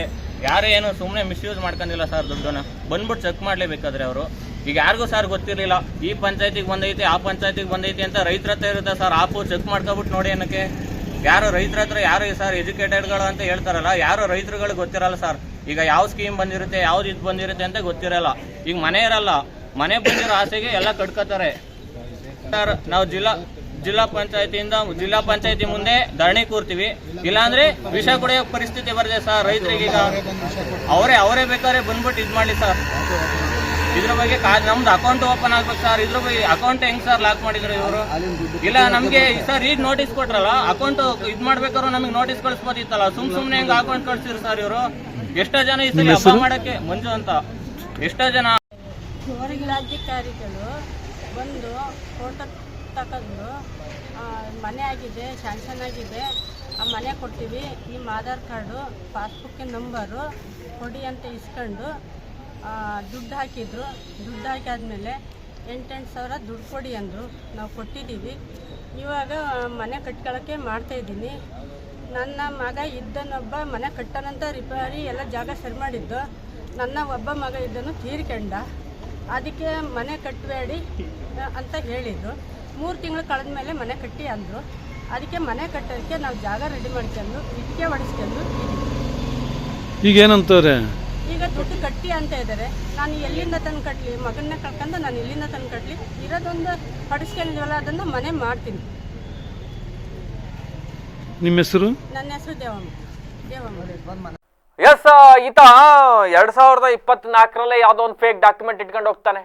ಯಾರು ಏನು ಸುಮ್ಮನೆ ಮಿಸ್ಯೂಸ್ ಮಾಡ್ಕೊಂಡಿಲ್ಲ ಸರ್. ದುಡ್ಡನ್ನ ಬಂದ್ಬಿಟ್ಟು ಚೆಕ್ ಮಾಡಲೇಬೇಕಾದ್ರೆ ಅವರು. ಈಗ ಯಾರಿಗೂ ಸರ್ ಗೊತ್ತಿರಲಿಲ್ಲ ಈ ಪಂಚಾಯತಿಗೆ ಬಂದೈತಿ, ಆ ಪಂಚಾಯತಿಗೆ ಬಂದೈತಿ ಅಂತ. ರೈತರ ಹತ್ರ ಇರುತ್ತೆ ಸರ್ ಆಪು, ಚೆಕ್ ಮಾಡ್ಕೊಬಿಟ್ಟು ನೋಡಿ ಅನ್ನಕ್ಕೆ. ಯಾರು ರೈತರ ಹತ್ರ ಯಾರು ಸರ್ ಎಜುಕೇಟೆಡ್ಗಳು ಅಂತ ಹೇಳ್ತಾರಲ್ಲ, ಯಾರು ರೈತರುಗಳು ಗೊತ್ತಿರಲ್ಲ ಸರ್. ಈಗ ಯಾವ ಸ್ಕೀಮ್ ಬಂದಿರುತ್ತೆ, ಯಾವ್ದು ಇದು ಬಂದಿರುತ್ತೆ ಅಂತ ಗೊತ್ತಿರಲ್ಲ. ಈಗ ಮನೆ ಇರಲ್ಲ, ಮನೆ ಬಂದಿರೋ ಆಸೆಗೆ ಎಲ್ಲ ಕಟ್ಕೋತಾರೆ ಸರ್. ನಾವು ಜಿಲ್ಲಾ ಪಂಚಾಯತಿ ಮುಂದೆ ಧರಣಿ ಕೂರ್ತೀವಿ, ಇಲ್ಲಾಂದ್ರೆ ವಿಷ ಕುಡಿಯೋ ಪರಿಸ್ಥಿತಿ ಬರ್ತದೆ ಸರ್ ರೈತರಿಗೆ. ಈಗ ಅವರೇ ಬೇಕಾದ್ರೆ ಬಂದ್ಬಿಟ್ಟು ಇದು ಮಾಡಲಿ ಸರ್. ಇದ್ರ ಬಗ್ಗೆ ನಮ್ದು ಅಕೌಂಟ್ ಓಪನ್ ಆಗ್ಬೇಕು ಸರ್. ಇದ್ರ ಬಗ್ಗೆ ಅಕೌಂಟ್ ಹೆಂಗ್ ಸರ್ ಲಾಕ್ ಮಾಡಿದ್ರು ಇವರು? ಇಲ್ಲ ನಮ್ಗೆ ಸರ್ ಈಗ ನೋಟಿಸ್ ಕೊಟ್ರಲ್ಲ, ಅಕೌಂಟ್ ಇದ್ ಮಾಡ್ಬೇಕಾದ್ರು ನಮಗೆ ನೋಟಿಸ್ ಕಳಿಸ್ಬೋದಿತ್ತಲ್ಲ. ಸುಮ್ನೆ ಹೆಂಗ್ ಅಕೌಂಟ್ ಕಳ್ಸಿದ್ರು ಸರ್ ಇವರು? ಎಷ್ಟೋ ಜನ ಈ ಸಲ ಹಬ್ಬ ಮಾಡಕ್ಕೆ ಮಂಜು ಅಂತ ಎಷ್ಟೋ ಜನ ಜಿಲ್ಲಾಧಿಕಾರಿಗಳು ಬಂದು ಫೋಟೋ ತಗೊಂಡು ಮನೆ ಆಗಿದೆ, ಸ್ಯಾಂಕ್ಷನ್ ಆಗಿದೆ, ಆ ಮನೆ ಕೊಡ್ತೀವಿ, ನಿಮ್ಮ ಆಧಾರ್ ಕಾರ್ಡು ಪಾಸ್ಬುಕ್ಕಿನ ನಂಬರು ಕೊಡಿ ಅಂತ ಇಸ್ಕೊಂಡು ದುಡ್ಡು ಹಾಕಿದ್ರು. ದುಡ್ಡು ಹಾಕಿದ್ಮೇಲೆ 8 ಸಾವಿರ ದುಡ್ಡು ಕೊಡಿ ಅಂದರು. ನಾವು ಕೊಟ್ಟಿದ್ದೀವಿ. ಇವಾಗ ಮನೆ ಕಟ್ಕೊಳ್ಳೋಕ್ಕೆ ಮಾಡ್ತಾಯಿದ್ದೀನಿ. ನನ್ನ ಮಗ ಇದ್ದನೊಬ್ಬ ಮನೆ ಕಟ್ಟೋನಂತ ರಿಪೇರಿ ಎಲ್ಲ ಜಾಗ ಸರಿ ಮಾಡಿದ್ದು. ನನ್ನ ಒಬ್ಬ ಮಗ ಇದ್ದನು ತೀರ್ಕೊಂಡ. ಅದಕ್ಕೆ ಮನೆ ಕಟ್ಟಬೇಡಿ ಅಂತ ಹೇಳಿದರು. 3 ತಿಂಗಳು ಕಳೆದ ಮೇಲೆ ಮನೆ ಕಟ್ಟಿ ಅಂದರು. ಅದಕ್ಕೆ ಮನೆ ಕಟ್ಟೋದಕ್ಕೆ ನಾವು ಜಾಗ ರೆಡಿ ಮಾಡ್ಕೊಂಡು ಇಟ್ಟಿಗೆ ಹೊಡಿಸ್ಕೊಂಡು ಈಗ ಏನಂತವ್ರೆ? ಈಗ ದುಡ್ಡು ಕಟ್ಟಿ ಅಂತ ಇದ್ದಾರೆ. ನಾನು ಎಲ್ಲಿಂದ ತಂದು ಕಟ್ಟಲಿ? ಮಗನ್ನ ಕಳ್ಕೊಂಡು ನಾನು ಎಲ್ಲಿಂದ ತಂದು ಕಟ್ಟಲಿ? ಇರೋದೊಂದು ಹೊಡಿಸ್ಕೊಂಡಿದ್ವಲ್ಲ, ಅದನ್ನು ಮನೆ ಮಾಡ್ತೀನಿ. ನಿಮ್ಮ ಹೆಸರು? ನನ್ನ ಹೆಸರು ದೇವಮ್ಮ. ಎಸ್, ಈತ 2024 ಯಾವುದೋ ಒಂದು ಫೇಕ್ ಡಾಕ್ಯುಮೆಂಟ್ ಇಟ್ಕೊಂಡು ಹೋಗ್ತಾನೆ.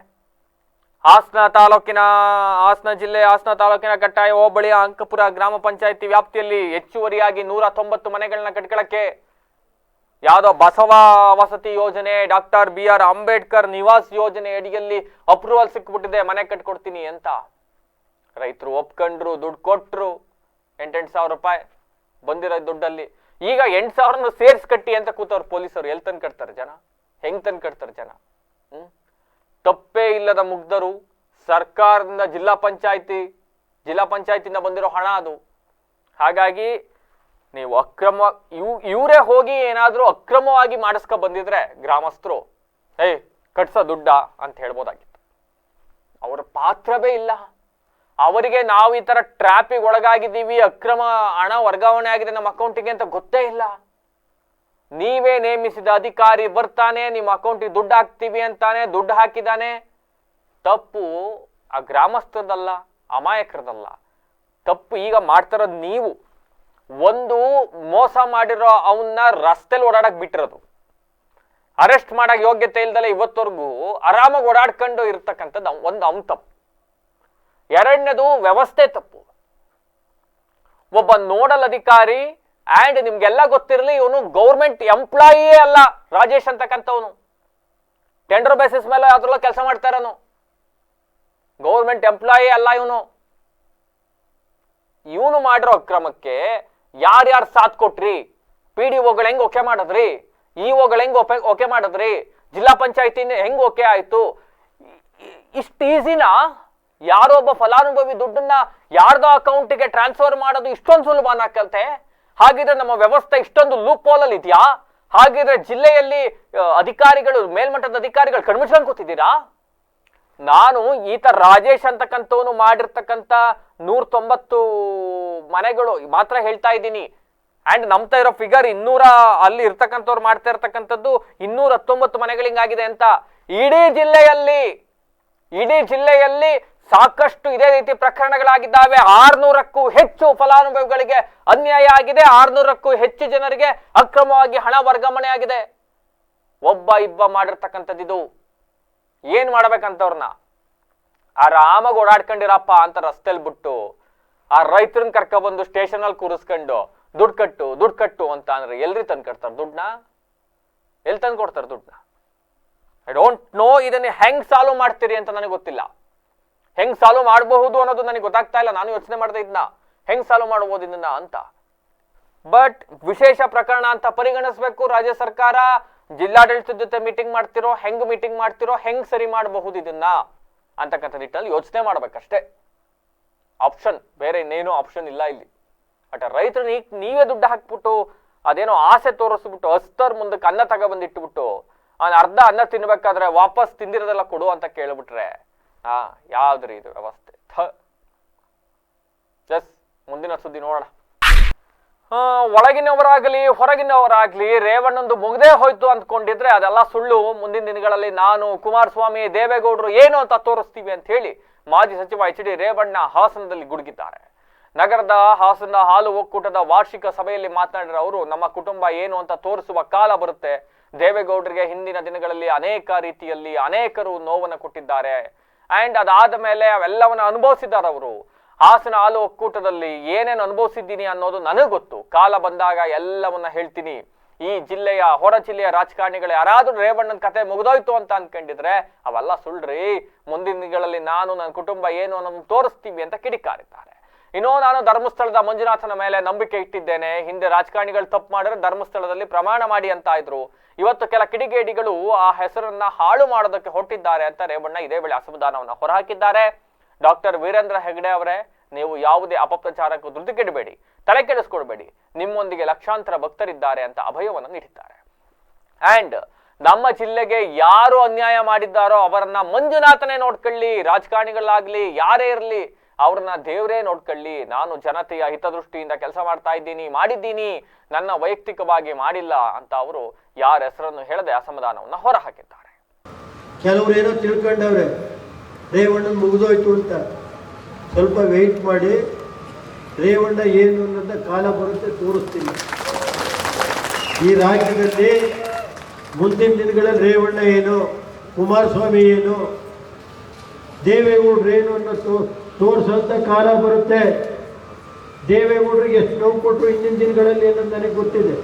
ಹಾಸನ ಜಿಲ್ಲೆ ಹಾಸನ ತಾಲೂಕಿನ ಕಟ್ಟಾಯ ಹೋಬಳಿಯ ಅಂಕಪುರ ಗ್ರಾಮ ಪಂಚಾಯಿತಿ ವ್ಯಾಪ್ತಿಯಲ್ಲಿ ಹೆಚ್ಚುವರಿಯಾಗಿ 190 ಮನೆಗಳನ್ನ ಕಟ್ಕೊಳ್ಳಕ್ಕೆ ಯಾವುದೋ ಬಸವ ವಸತಿ ಯೋಜನೆ, ಡಾಕ್ಟರ್ BR ಅಂಬೇಡ್ಕರ್ ನಿವಾಸ್ ಯೋಜನೆ ಅಡಿಯಲ್ಲಿ ಅಪ್ರೂವಲ್ ಸಿಕ್ಬಿಟ್ಟಿದೆ, ಮನೆ ಕಟ್ಕೊಡ್ತೀನಿ ಅಂತ. ರೈತರು ಒಪ್ಕೊಂಡ್ರು, ದುಡ್ಡು ಕೊಟ್ರು. 8 ಸಾವಿರ ರೂಪಾಯಿ ಬಂದಿರೋ ದುಡ್ಡಲ್ಲಿ ಈಗ 8 ಸಾವಿರನ ಸೇರ್ಸ್ ಕಟ್ಟಿ ಅಂತ ಕೂತವ್ರು ಪೊಲೀಸರು. ಎಲ್ಲಿ ತಂದು ಕಟ್ತಾರೆ ಜನ? ಹೆಂಗ್ ತಂದು ಕಟ್ತಾರೆ ಜನ? ತಪ್ಪೇ ಇಲ್ಲದ ಮುಗ್ಧರು. ಸರ್ಕಾರದಿಂದ ಜಿಲ್ಲಾ ಪಂಚಾಯತಿಯಿಂದ ಬಂದಿರೋ ಹಣ ಅದು. ಹಾಗಾಗಿ ನೀವು ಇವರೇ ಹೋಗಿ ಏನಾದ್ರೂ ಅಕ್ರಮವಾಗಿ ಮಾಡಿಸ್ಕೊ ಬಂದಿದ್ರೆ ಗ್ರಾಮಸ್ಥರು ಕಟ್ಸೋ ದುಡ್ಡ ಅಂತ ಹೇಳ್ಬೋದಾಗಿತ್ತು. ಅವರ ಪಾತ್ರವೇ ಇಲ್ಲ. ಅವರಿಗೆ ನಾವು ಈ ತರ ಟ್ರ್ಯಾಪಿಗೆ ಒಳಗಾಗಿದ್ದೀವಿ, ಅಕ್ರಮ ಹಣ ವರ್ಗಾವಣೆ ಆಗಿದೆ ನಮ್ಮ ಅಕೌಂಟಿಗೆ ಅಂತ ಗೊತ್ತೇ ಇಲ್ಲ. ನೀವೇ ನೇಮಿಸಿದ ಅಧಿಕಾರಿ ಬರ್ತಾನೆ, ನಿಮ್ಮ ಅಕೌಂಟಿಗೆ ದುಡ್ಡು ಹಾಕ್ತೀವಿ ಅಂತಾನೆ, ದುಡ್ಡು ಹಾಕಿದಾನೆ. ತಪ್ಪು ಆ ಗ್ರಾಮಸ್ಥರದಲ್ಲ, ಅಮಾಯಕರದಲ್ಲ. ತಪ್ಪು ಈಗ ಮಾಡ್ತಿರೋದು ನೀವು. ಒಂದು ಮೋಸ ಮಾಡಿರೋ ಅವನ್ನ ರಸ್ತೆಲಿ ಓಡಾಡಕ್ ಬಿಟ್ಟಿರೋದು, ಅರೆಸ್ಟ್ ಮಾಡಕ್ ಯೋಗ್ಯತೆ ಇಲ್ದಲೆ ಇವತ್ತವರೆಗೂ ಆರಾಮಾಗಿ ಓಡಾಡ್ಕೊಂಡು ಇರ್ತಕ್ಕಂಥದ್ದು ಒಂದು ಅವನ್ ತಪ್ಪು. ಎರಡನೇದು ವ್ಯವಸ್ಥೆ ತಪ್ಪು. ಒಬ್ಬ ನೋಡಲ್ ಅಧಿಕಾರಿ ಆ್ಯಂಡ್ ನಿಮ್ಗೆಲ್ಲ ಗೊತ್ತಿರಲಿ, ಇವನು ಗೌರ್ಮೆಂಟ್ ಎಂಪ್ಲಾಯಿಯೇ ಅಲ್ಲ. ರಾಜೇಶ್ ಅಂತಕ್ಕಂಥವನು ಟೆಂಡರ್ ಬೇಸಿಸ್ ಮೇಲೆ ಅದ್ರಲ್ಲ ಕೆಲಸ ಮಾಡ್ತಾ ಇರೋನು, ಗೌರ್ಮೆಂಟ್ ಎಂಪ್ಲಾಯಿ ಅಲ್ಲ ಇವನು. ಇವನು ಮಾಡಿರೋ ಅಕ್ರಮಕ್ಕೆ ಯಾರ್ಯಾರು ಸಾಥ್ ಕೊಟ್ರಿ? PDOಗಳು ಹೆಂಗ್ ಓಕೆ ಮಾಡಿದ್ರಿ? EOಗಳು ಹೆಂಗ್ ಓಕೆ ಮಾಡಿದ್ರಿ? ಜಿಲ್ಲಾ ಪಂಚಾಯತಿನ ಹೆಂಗ್ ಓಕೆ ಆಯ್ತು? ಇಷ್ಟು ಈಸಿನಾ? ಯಾರೋ ಒಬ್ಬ ಫಲಾನುಭವಿ ದುಡ್ಡನ್ನ ಯಾರ್ದೋ ಅಕೌಂಟಿಗೆ ಟ್ರಾನ್ಸ್ಫರ್ ಮಾಡೋದು ಇಷ್ಟೊಂದು ಸುಲಭನ ಕಲ್ತೆ? ಹಾಗಿದ್ರೆ ನಮ್ಮ ವ್ಯವಸ್ಥೆ ಇಷ್ಟೊಂದು ಲೂಪ್ ಹೋಲಲ್ಲಿ ಇದೆಯಾ? ಹಾಗಿದ್ರೆ ಜಿಲ್ಲೆಯಲ್ಲಿ ಅಧಿಕಾರಿಗಳು, ಮೇಲ್ಮಟ್ಟದ ಅಧಿಕಾರಿಗಳು ಕಣ್ಮುಚ್ಕೊಂಡು ಕೂತಿದ್ದೀರಾ? ನಾನು ಈತ ರಾಜೇಶ್ ಅಂತಕ್ಕಂಥವನು ಮಾಡಿರ್ತಕ್ಕಂಥ 190 ಮನೆಗಳು ಮಾತ್ರ ಹೇಳ್ತಾ ಇದ್ದೀನಿ. ಅಂಡ್ ನಂಬ್ತಾ ಇರೋ ಫಿಗರ್ 200 ಅಲ್ಲಿ ಇರ್ತಕ್ಕಂಥವ್ರು ಮಾಡ್ತಾ ಇರ್ತಕ್ಕಂಥದ್ದು 219 ಮನೆಗಳಿಂಗಾಗಿದೆ ಅಂತ. ಇಡೀ ಜಿಲ್ಲೆಯಲ್ಲಿ ಸಾಕಷ್ಟು ಇದೇ ರೀತಿ ಪ್ರಕರಣಗಳಾಗಿದ್ದಾವೆ. 600ಕ್ಕೂ ಹೆಚ್ಚು ಫಲಾನುಭವಿಗಳಿಗೆ ಅನ್ಯಾಯ ಆಗಿದೆ. 600ಕ್ಕೂ ಹೆಚ್ಚು ಜನರಿಗೆ ಅಕ್ರಮವಾಗಿ ಹಣ ವರ್ಗಾವಣೆ ಆಗಿದೆ. ಒಬ್ಬ ಇಬ್ಬ ಮಾಡಿರ್ತಕ್ಕಂಥದ್ದು. ಏನ್ ಮಾಡ್ಬೇಕಂತವ್ರನ್ನ ಆರಾಮಾಗಿ ಓಡಾಡ್ಕೊಂಡಿರಪ್ಪ ಅಂತ ರಸ್ತೆಲ್ ಬಿಟ್ಟು ಆ ರೈತರನ್ನ ಕರ್ಕೊಬಂದು ಸ್ಟೇಷನ್ ಅಲ್ಲಿ ಕೂರಿಸ್ಕೊಂಡು ದುಡ್ಡು ಕಟ್ಟು ಅಂತ ಅಂದ್ರೆ ಎಲ್ರಿ ತಂದು ಕಟ್ತಾರೆ ದುಡ್ಡನ್ನ? ಎಲ್ಲಿ ತಂದು ಕೊಡ್ತಾರೆ ದುಡ್ಡನ್ನ? I don't know. ಇದನ್ನ ಹೆಂಗ್ ಸಾಲ್ವ್ ಮಾಡ್ತೀರಿ ಅಂತ ನನಗೆ ಗೊತ್ತಿಲ್ಲ. ಹೆಂಗ್ ಸಾಲ್ವ್ ಮಾಡಬಹುದು ಅನ್ನೋದು ನನಗೆ ಗೊತ್ತಾಗ್ತಾ ಇಲ್ಲ. ನಾನು ಯೋಚನೆ ಮಾಡ್ತಾ ಇದನ್ನ ಹೆಂಗ್ ಸಾಲ್ವ್ ಮಾಡಬಹುದು ಇದನ್ನ ಅಂತ. ಬಟ್ ವಿಶೇಷ ಪ್ರಕರಣ ಅಂತ ಪರಿಗಣಿಸ್ಬೇಕು ರಾಜ್ಯ ಸರ್ಕಾರ. ಜಿಲ್ಲಾಡಳಿತದ ಜೊತೆ ಮೀಟಿಂಗ್ ಮಾಡ್ತಿರೋ, ಹೆಂಗ್ ಸರಿ ಮಾಡಬಹುದು ಇದನ್ನ ಅಂತಕ್ಕಂಥ ನಿಟ್ಟಿನಲ್ಲಿ ಯೋಚನೆ ಮಾಡ್ಬೇಕಷ್ಟೇ. ಆಪ್ಷನ್ ಬೇರೆ ಇನ್ನೇನು ಆಪ್ಷನ್ ಇಲ್ಲ ಇಲ್ಲಿ. ಬಟ್ ರೈತರು ನೀವೇ ದುಡ್ಡು ಹಾಕ್ಬಿಟ್ಟು ಅದೇನೋ ಆಸೆ ತೋರಿಸ್ಬಿಟ್ಟು ಹಸ್ತರ್ ಮುಂದಕ್ಕೆ ಅನ್ನ ತಗೊಬಂದಿಟ್ಬಿಟ್ಟು ಅರ್ಧ ಅನ್ನ ತಿನ್ಬೇಕಾದ್ರೆ ವಾಪಸ್ ತಿಂದಿರೋದೆಲ್ಲ ಕೊಡು ಅಂತ ಕೇಳ್ಬಿಟ್ರೆ ಯಾವ್ದ್ರಿ ಇದು ವ್ಯವಸ್ಥೆ? ಜಸ್ ಮುಂದಿನ ಸುದ್ದಿ ನೋಡೋಣ. ಒಳಗಿನವರಾಗ್ಲಿ ಹೊರಗಿನವರಾಗ್ಲಿ ರೇವಣ್ಣಂದು ಮುಗ್ದೇ ಹೋಯ್ತು ಅಂದ್ಕೊಂಡಿದ್ರೆ ಅದೆಲ್ಲ ಸುಳ್ಳು. ಮುಂದಿನ ದಿನಗಳಲ್ಲಿ ನಾನು, ಕುಮಾರಸ್ವಾಮಿ, ದೇವೇಗೌಡರು ಏನು ಅಂತ ತೋರಿಸ್ತೀವಿ ಅಂತ ಹೇಳಿ ಮಾಜಿ ಸಚಿವ ಎಚ್ ಡಿ ರೇವಣ್ಣ ಹಾಸನದಲ್ಲಿ ಗುಡುಗಿದ್ದಾರೆ. ನಗರದ ಹಾಸನ ಹಾಲು ಒಕ್ಕೂಟದ ವಾರ್ಷಿಕ ಸಭೆಯಲ್ಲಿ ಮಾತನಾಡಿರೋ ಅವರು, ನಮ್ಮ ಕುಟುಂಬ ಏನು ಅಂತ ತೋರಿಸುವ ಕಾಲ ಬರುತ್ತೆ. ದೇವೇಗೌಡರಿಗೆ ಹಿಂದಿನ ದಿನಗಳಲ್ಲಿ ಅನೇಕ ರೀತಿಯಲ್ಲಿ ಅನೇಕರು ನೋವನ್ನು ಕೊಟ್ಟಿದ್ದಾರೆ. ಅಂಡ್ ಅದಾದ ಮೇಲೆ ಅವೆಲ್ಲವನ್ನ ಅನುಭವಿಸಿದ್ದಾರೆ ಅವರು. ಹಾಸನ ಹಾಲು ಒಕ್ಕೂಟದಲ್ಲಿ ಏನೇನು ಅನುಭವಿಸಿದ್ದೀನಿ ಅನ್ನೋದು ನನಗೆ ಗೊತ್ತು. ಕಾಲ ಬಂದಾಗ ಎಲ್ಲವನ್ನ ಹೇಳ್ತೀನಿ. ಈ ಜಿಲ್ಲೆಯ ಹೊರ ಜಿಲ್ಲೆಯ ರಾಜಕಾರಣಿಗಳು ಯಾರಾದ್ರೂ ರೇವಣ್ಣನ ಕತೆ ಮುಗಿದೋಯ್ತು ಅಂತ ಅನ್ಕೊಂಡಿದ್ರೆ ಅವೆಲ್ಲ ಸುಳ್ಳ್ರಿ. ಮುಂದಿನ ದಿನಗಳಲ್ಲಿ ನಾನು, ನನ್ನ ಕುಟುಂಬ ಏನು ಅನ್ನೋದನ್ನ ತೋರಿಸ್ತೀವಿ ಅಂತ ಕಿಡಿಕಾರಿದ್ದಾರೆ. ಇನ್ನೂ ನಾನು ಧರ್ಮಸ್ಥಳದ ಮಂಜುನಾಥನ ಮೇಲೆ ನಂಬಿಕೆ ಇಟ್ಟಿದ್ದೇನೆ. ಹಿಂದೆ ರಾಜಕಾರಣಿಗಳು ತಪ್ಪು ಮಾಡಿದ್ರೆ ಧರ್ಮಸ್ಥಳದಲ್ಲಿ ಪ್ರಮಾಣ ಮಾಡಿ ಅಂತ ಇದ್ರು. ಇವತ್ತು ಕೆಲ ಕಿಡಿಗೇಡಿಗಳು ಆ ಹೆಸರನ್ನ ಹಾಳು ಮಾಡೋದಕ್ಕೆ ಹೊರಟಿದ್ದಾರೆ ಅಂತ ರೇವಣ್ಣ ಇದೇ ವೇಳೆ ಅಸಮಾಧಾನವನ್ನ ಹೊರಹಾಕಿದ್ದಾರೆ. ಡಾಕ್ಟರ್ ವೀರೇಂದ್ರ ಹೆಗಡೆ ಅವರೇ, ನೀವು ಯಾವುದೇ ಅಪಪ್ರಚಾರಕ್ಕೂ ಧೃತಿಗೆಡಬೇಡಿ, ತಲೆ ಕೆಡಿಸ್ಕೊಡ್ಬೇಡಿ. ನಿಮ್ಮೊಂದಿಗೆ ಲಕ್ಷಾಂತರ ಭಕ್ತರಿದ್ದಾರೆ ಅಂತ ಅಭಯವನ್ನು ನೀಡಿದ್ದಾರೆ. ಅಂಡ್ ನಮ್ಮ ಜಿಲ್ಲೆಗೆ ಯಾರು ಅನ್ಯಾಯ ಮಾಡಿದ್ದಾರೋ ಅವರನ್ನ ಮಂಜುನಾಥನೇ ನೋಡ್ಕೊಳ್ಳಿ. ರಾಜಕಾರಣಿಗಳಾಗ್ಲಿ ಯಾರೇ ಇರಲಿ ಅವ್ರನ್ನ ದೇವರೇ ನೋಡ್ಕೊಳ್ಳಿ. ನಾನು ಜನತೆಯ ಹಿತದೃಷ್ಟಿಯಿಂದ ಕೆಲಸ ಮಾಡಿದ್ದೀನಿ, ನನ್ನ ವೈಯಕ್ತಿಕವಾಗಿ ಮಾಡಿಲ್ಲ ಅಂತ ಅವರು ಯಾರ ಹೆಸರನ್ನು ಹೇಳದೆ ಅಸಮಾಧಾನವನ್ನ ಹೊರಹಾಕಿದ್ದಾರೆ. ಕೆಲವರು ಏನೋ ತಿಳ್ಕೊಂಡವ್ರೆ ರೇವಣ್ಣ ಮುಗಿದೋಯ್ತು ಅಂತ. ಸ್ವಲ್ಪ ವೆಯ್ಟ್ ಮಾಡಿ, ರೇವಣ್ಣ ಏನು ಅನ್ನೋದನ್ನ ಕಾಲ ಬರುತ್ತೆ ತೋರಿಸ್ತೀನಿ. ಈ ರಾಜ್ಯದಲ್ಲಿ ಮುಂದಿನ ದಿನಗಳಲ್ಲಿ ರೇವಣ್ಣ ಏನು, ಕುಮಾರಸ್ವಾಮಿ ಏನು, ದೇವೇಗೌಡರು ಏನು ಅನ್ನೋ ತೋರಿಸೋಂಥ ಕಾಲ ಬರುತ್ತೆ. ದೇವೇಗೌಡರಿಗೆ ಎಷ್ಟು ನೋವು ಕೊಟ್ಟರು ಹಿಂದಿನ ದಿನಗಳಲ್ಲಿ ಅನ್ನೋದು ನನಗೆ ಗೊತ್ತಿದೆ.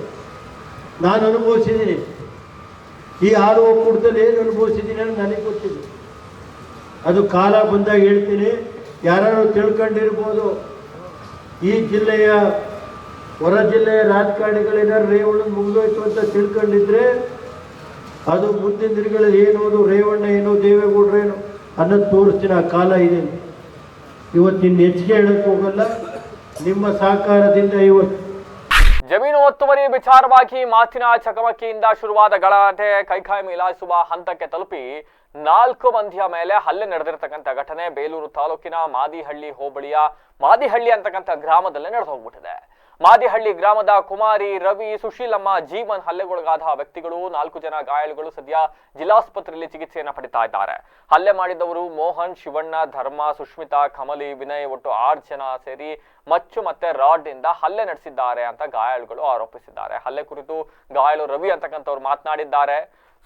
ನಾನು ಅನುಭವಿಸಿದ್ದೀನಿ. ಈ ಹಾಲು ಒಕ್ಕೂಟದಲ್ಲಿ ಏನು ಅನುಭವಿಸಿದ್ದೀನಿ ಅನ್ನೋದು ನನಗೆ ಗೊತ್ತಿದೆ. ಅದು ಕಾಲ ಬಂದಾಗ ಹೇಳ್ತೀನಿ. ಯಾರು ತಿಳ್ಕೊಂಡಿರ್ಬೋದು, ಈ ಜಿಲ್ಲೆಯ ಹೊರ ಜಿಲ್ಲೆಯ ರಾಜಕಾರಣಿಗಳೇನಾದ್ರು ರೇವಣ್ಣ ಮುಗಿದೋಯ್ತು ಅಂತ ತಿಳ್ಕೊಂಡಿದ್ರೆ ಅದು ಮುಂದಿನ ದಿನಗಳಲ್ಲಿ ಏನೋದು ರೇವಣ್ಣ ಏನು, ದೇವೇಗೌಡರು ಏನು ಅನ್ನೋದು ತೋರಿಸ್ತೀನಿ. ಆ ಕಾಲ ಇದೆ. ಇವತ್ತಿನ ಹೆಚ್ಚಿಗೆ ಹೇಳಕ್ಕೆ ಹೋಗಲ್ಲ. ನಿಮ್ಮ ಸಹಕಾರದಿಂದ ಇವತ್ತು ಜಮೀನು ಒತ್ತುವರಿ ವಿಚಾರವಾಗಿ ಮಾತಿನ ಚಕಮಕಿಯಿಂದ ಶುರುವಾದ ಗಲಾಟೆ ಕೈಕಾಯಿ ಮೇಲಾಯಿಸುವ ಹಂತಕ್ಕೆ ತಲುಪಿ 4 ಮಂದಿಯ ಮೇಲೆ ಹಲ್ಲೆ ನಡೆದಿರತಕ್ಕಂಥ ಘಟನೆ ಬೇಲೂರು ತಾಲೂಕಿನ ಮಾದಿಹಳ್ಳಿ ಹೋಬಳಿಯ ಮಾದಿಹಳ್ಳಿ ಅಂತಕ್ಕಂಥ ಗ್ರಾಮದಲ್ಲೇ ನಡೆದು ಹೋಗ್ಬಿಟ್ಟಿದೆ. ಮಾದಿಹಳ್ಳಿ ಗ್ರಾಮದ ಕುಮಾರಿ, ರವಿ, ಸುಶೀಲಮ್ಮ, ಜೀವನ್ ಹಲ್ಲೆಗೊಳಗಾದ ವ್ಯಕ್ತಿಗಳು 4 ಜನ ಗಾಯಾಳುಗಳು ಸದ್ಯ ಜಿಲ್ಲಾಸ್ಪತ್ರೆಯಲ್ಲಿ ಚಿಕಿತ್ಸೆಯನ್ನು ಪಡಿತಾ ಇದ್ದಾರೆ. ಹಲ್ಲೆ ಮಾಡಿದವರು ಮೋಹನ್, ಶಿವಣ್ಣ, ಧರ್ಮ, ಸುಷ್ಮಿತಾ, ಕಮಲಿ, ವಿನಯ್ ಒಟ್ಟು 6 ಜನ ಸೇರಿ ಮಚ್ಚು ಮತ್ತೆ ರಾಡ್ ಇಂದ ಹಲ್ಲೆ ನಡೆಸಿದ್ದಾರೆ ಅಂತ ಗಾಯಾಳುಗಳು ಆರೋಪಿಸಿದ್ದಾರೆ. ಹಲ್ಲೆ ಕುರಿತು ಗಾಯಾಳು ರವಿ ಅಂತಕ್ಕಂಥವ್ರು ಮಾತನಾಡಿದ್ದಾರೆ.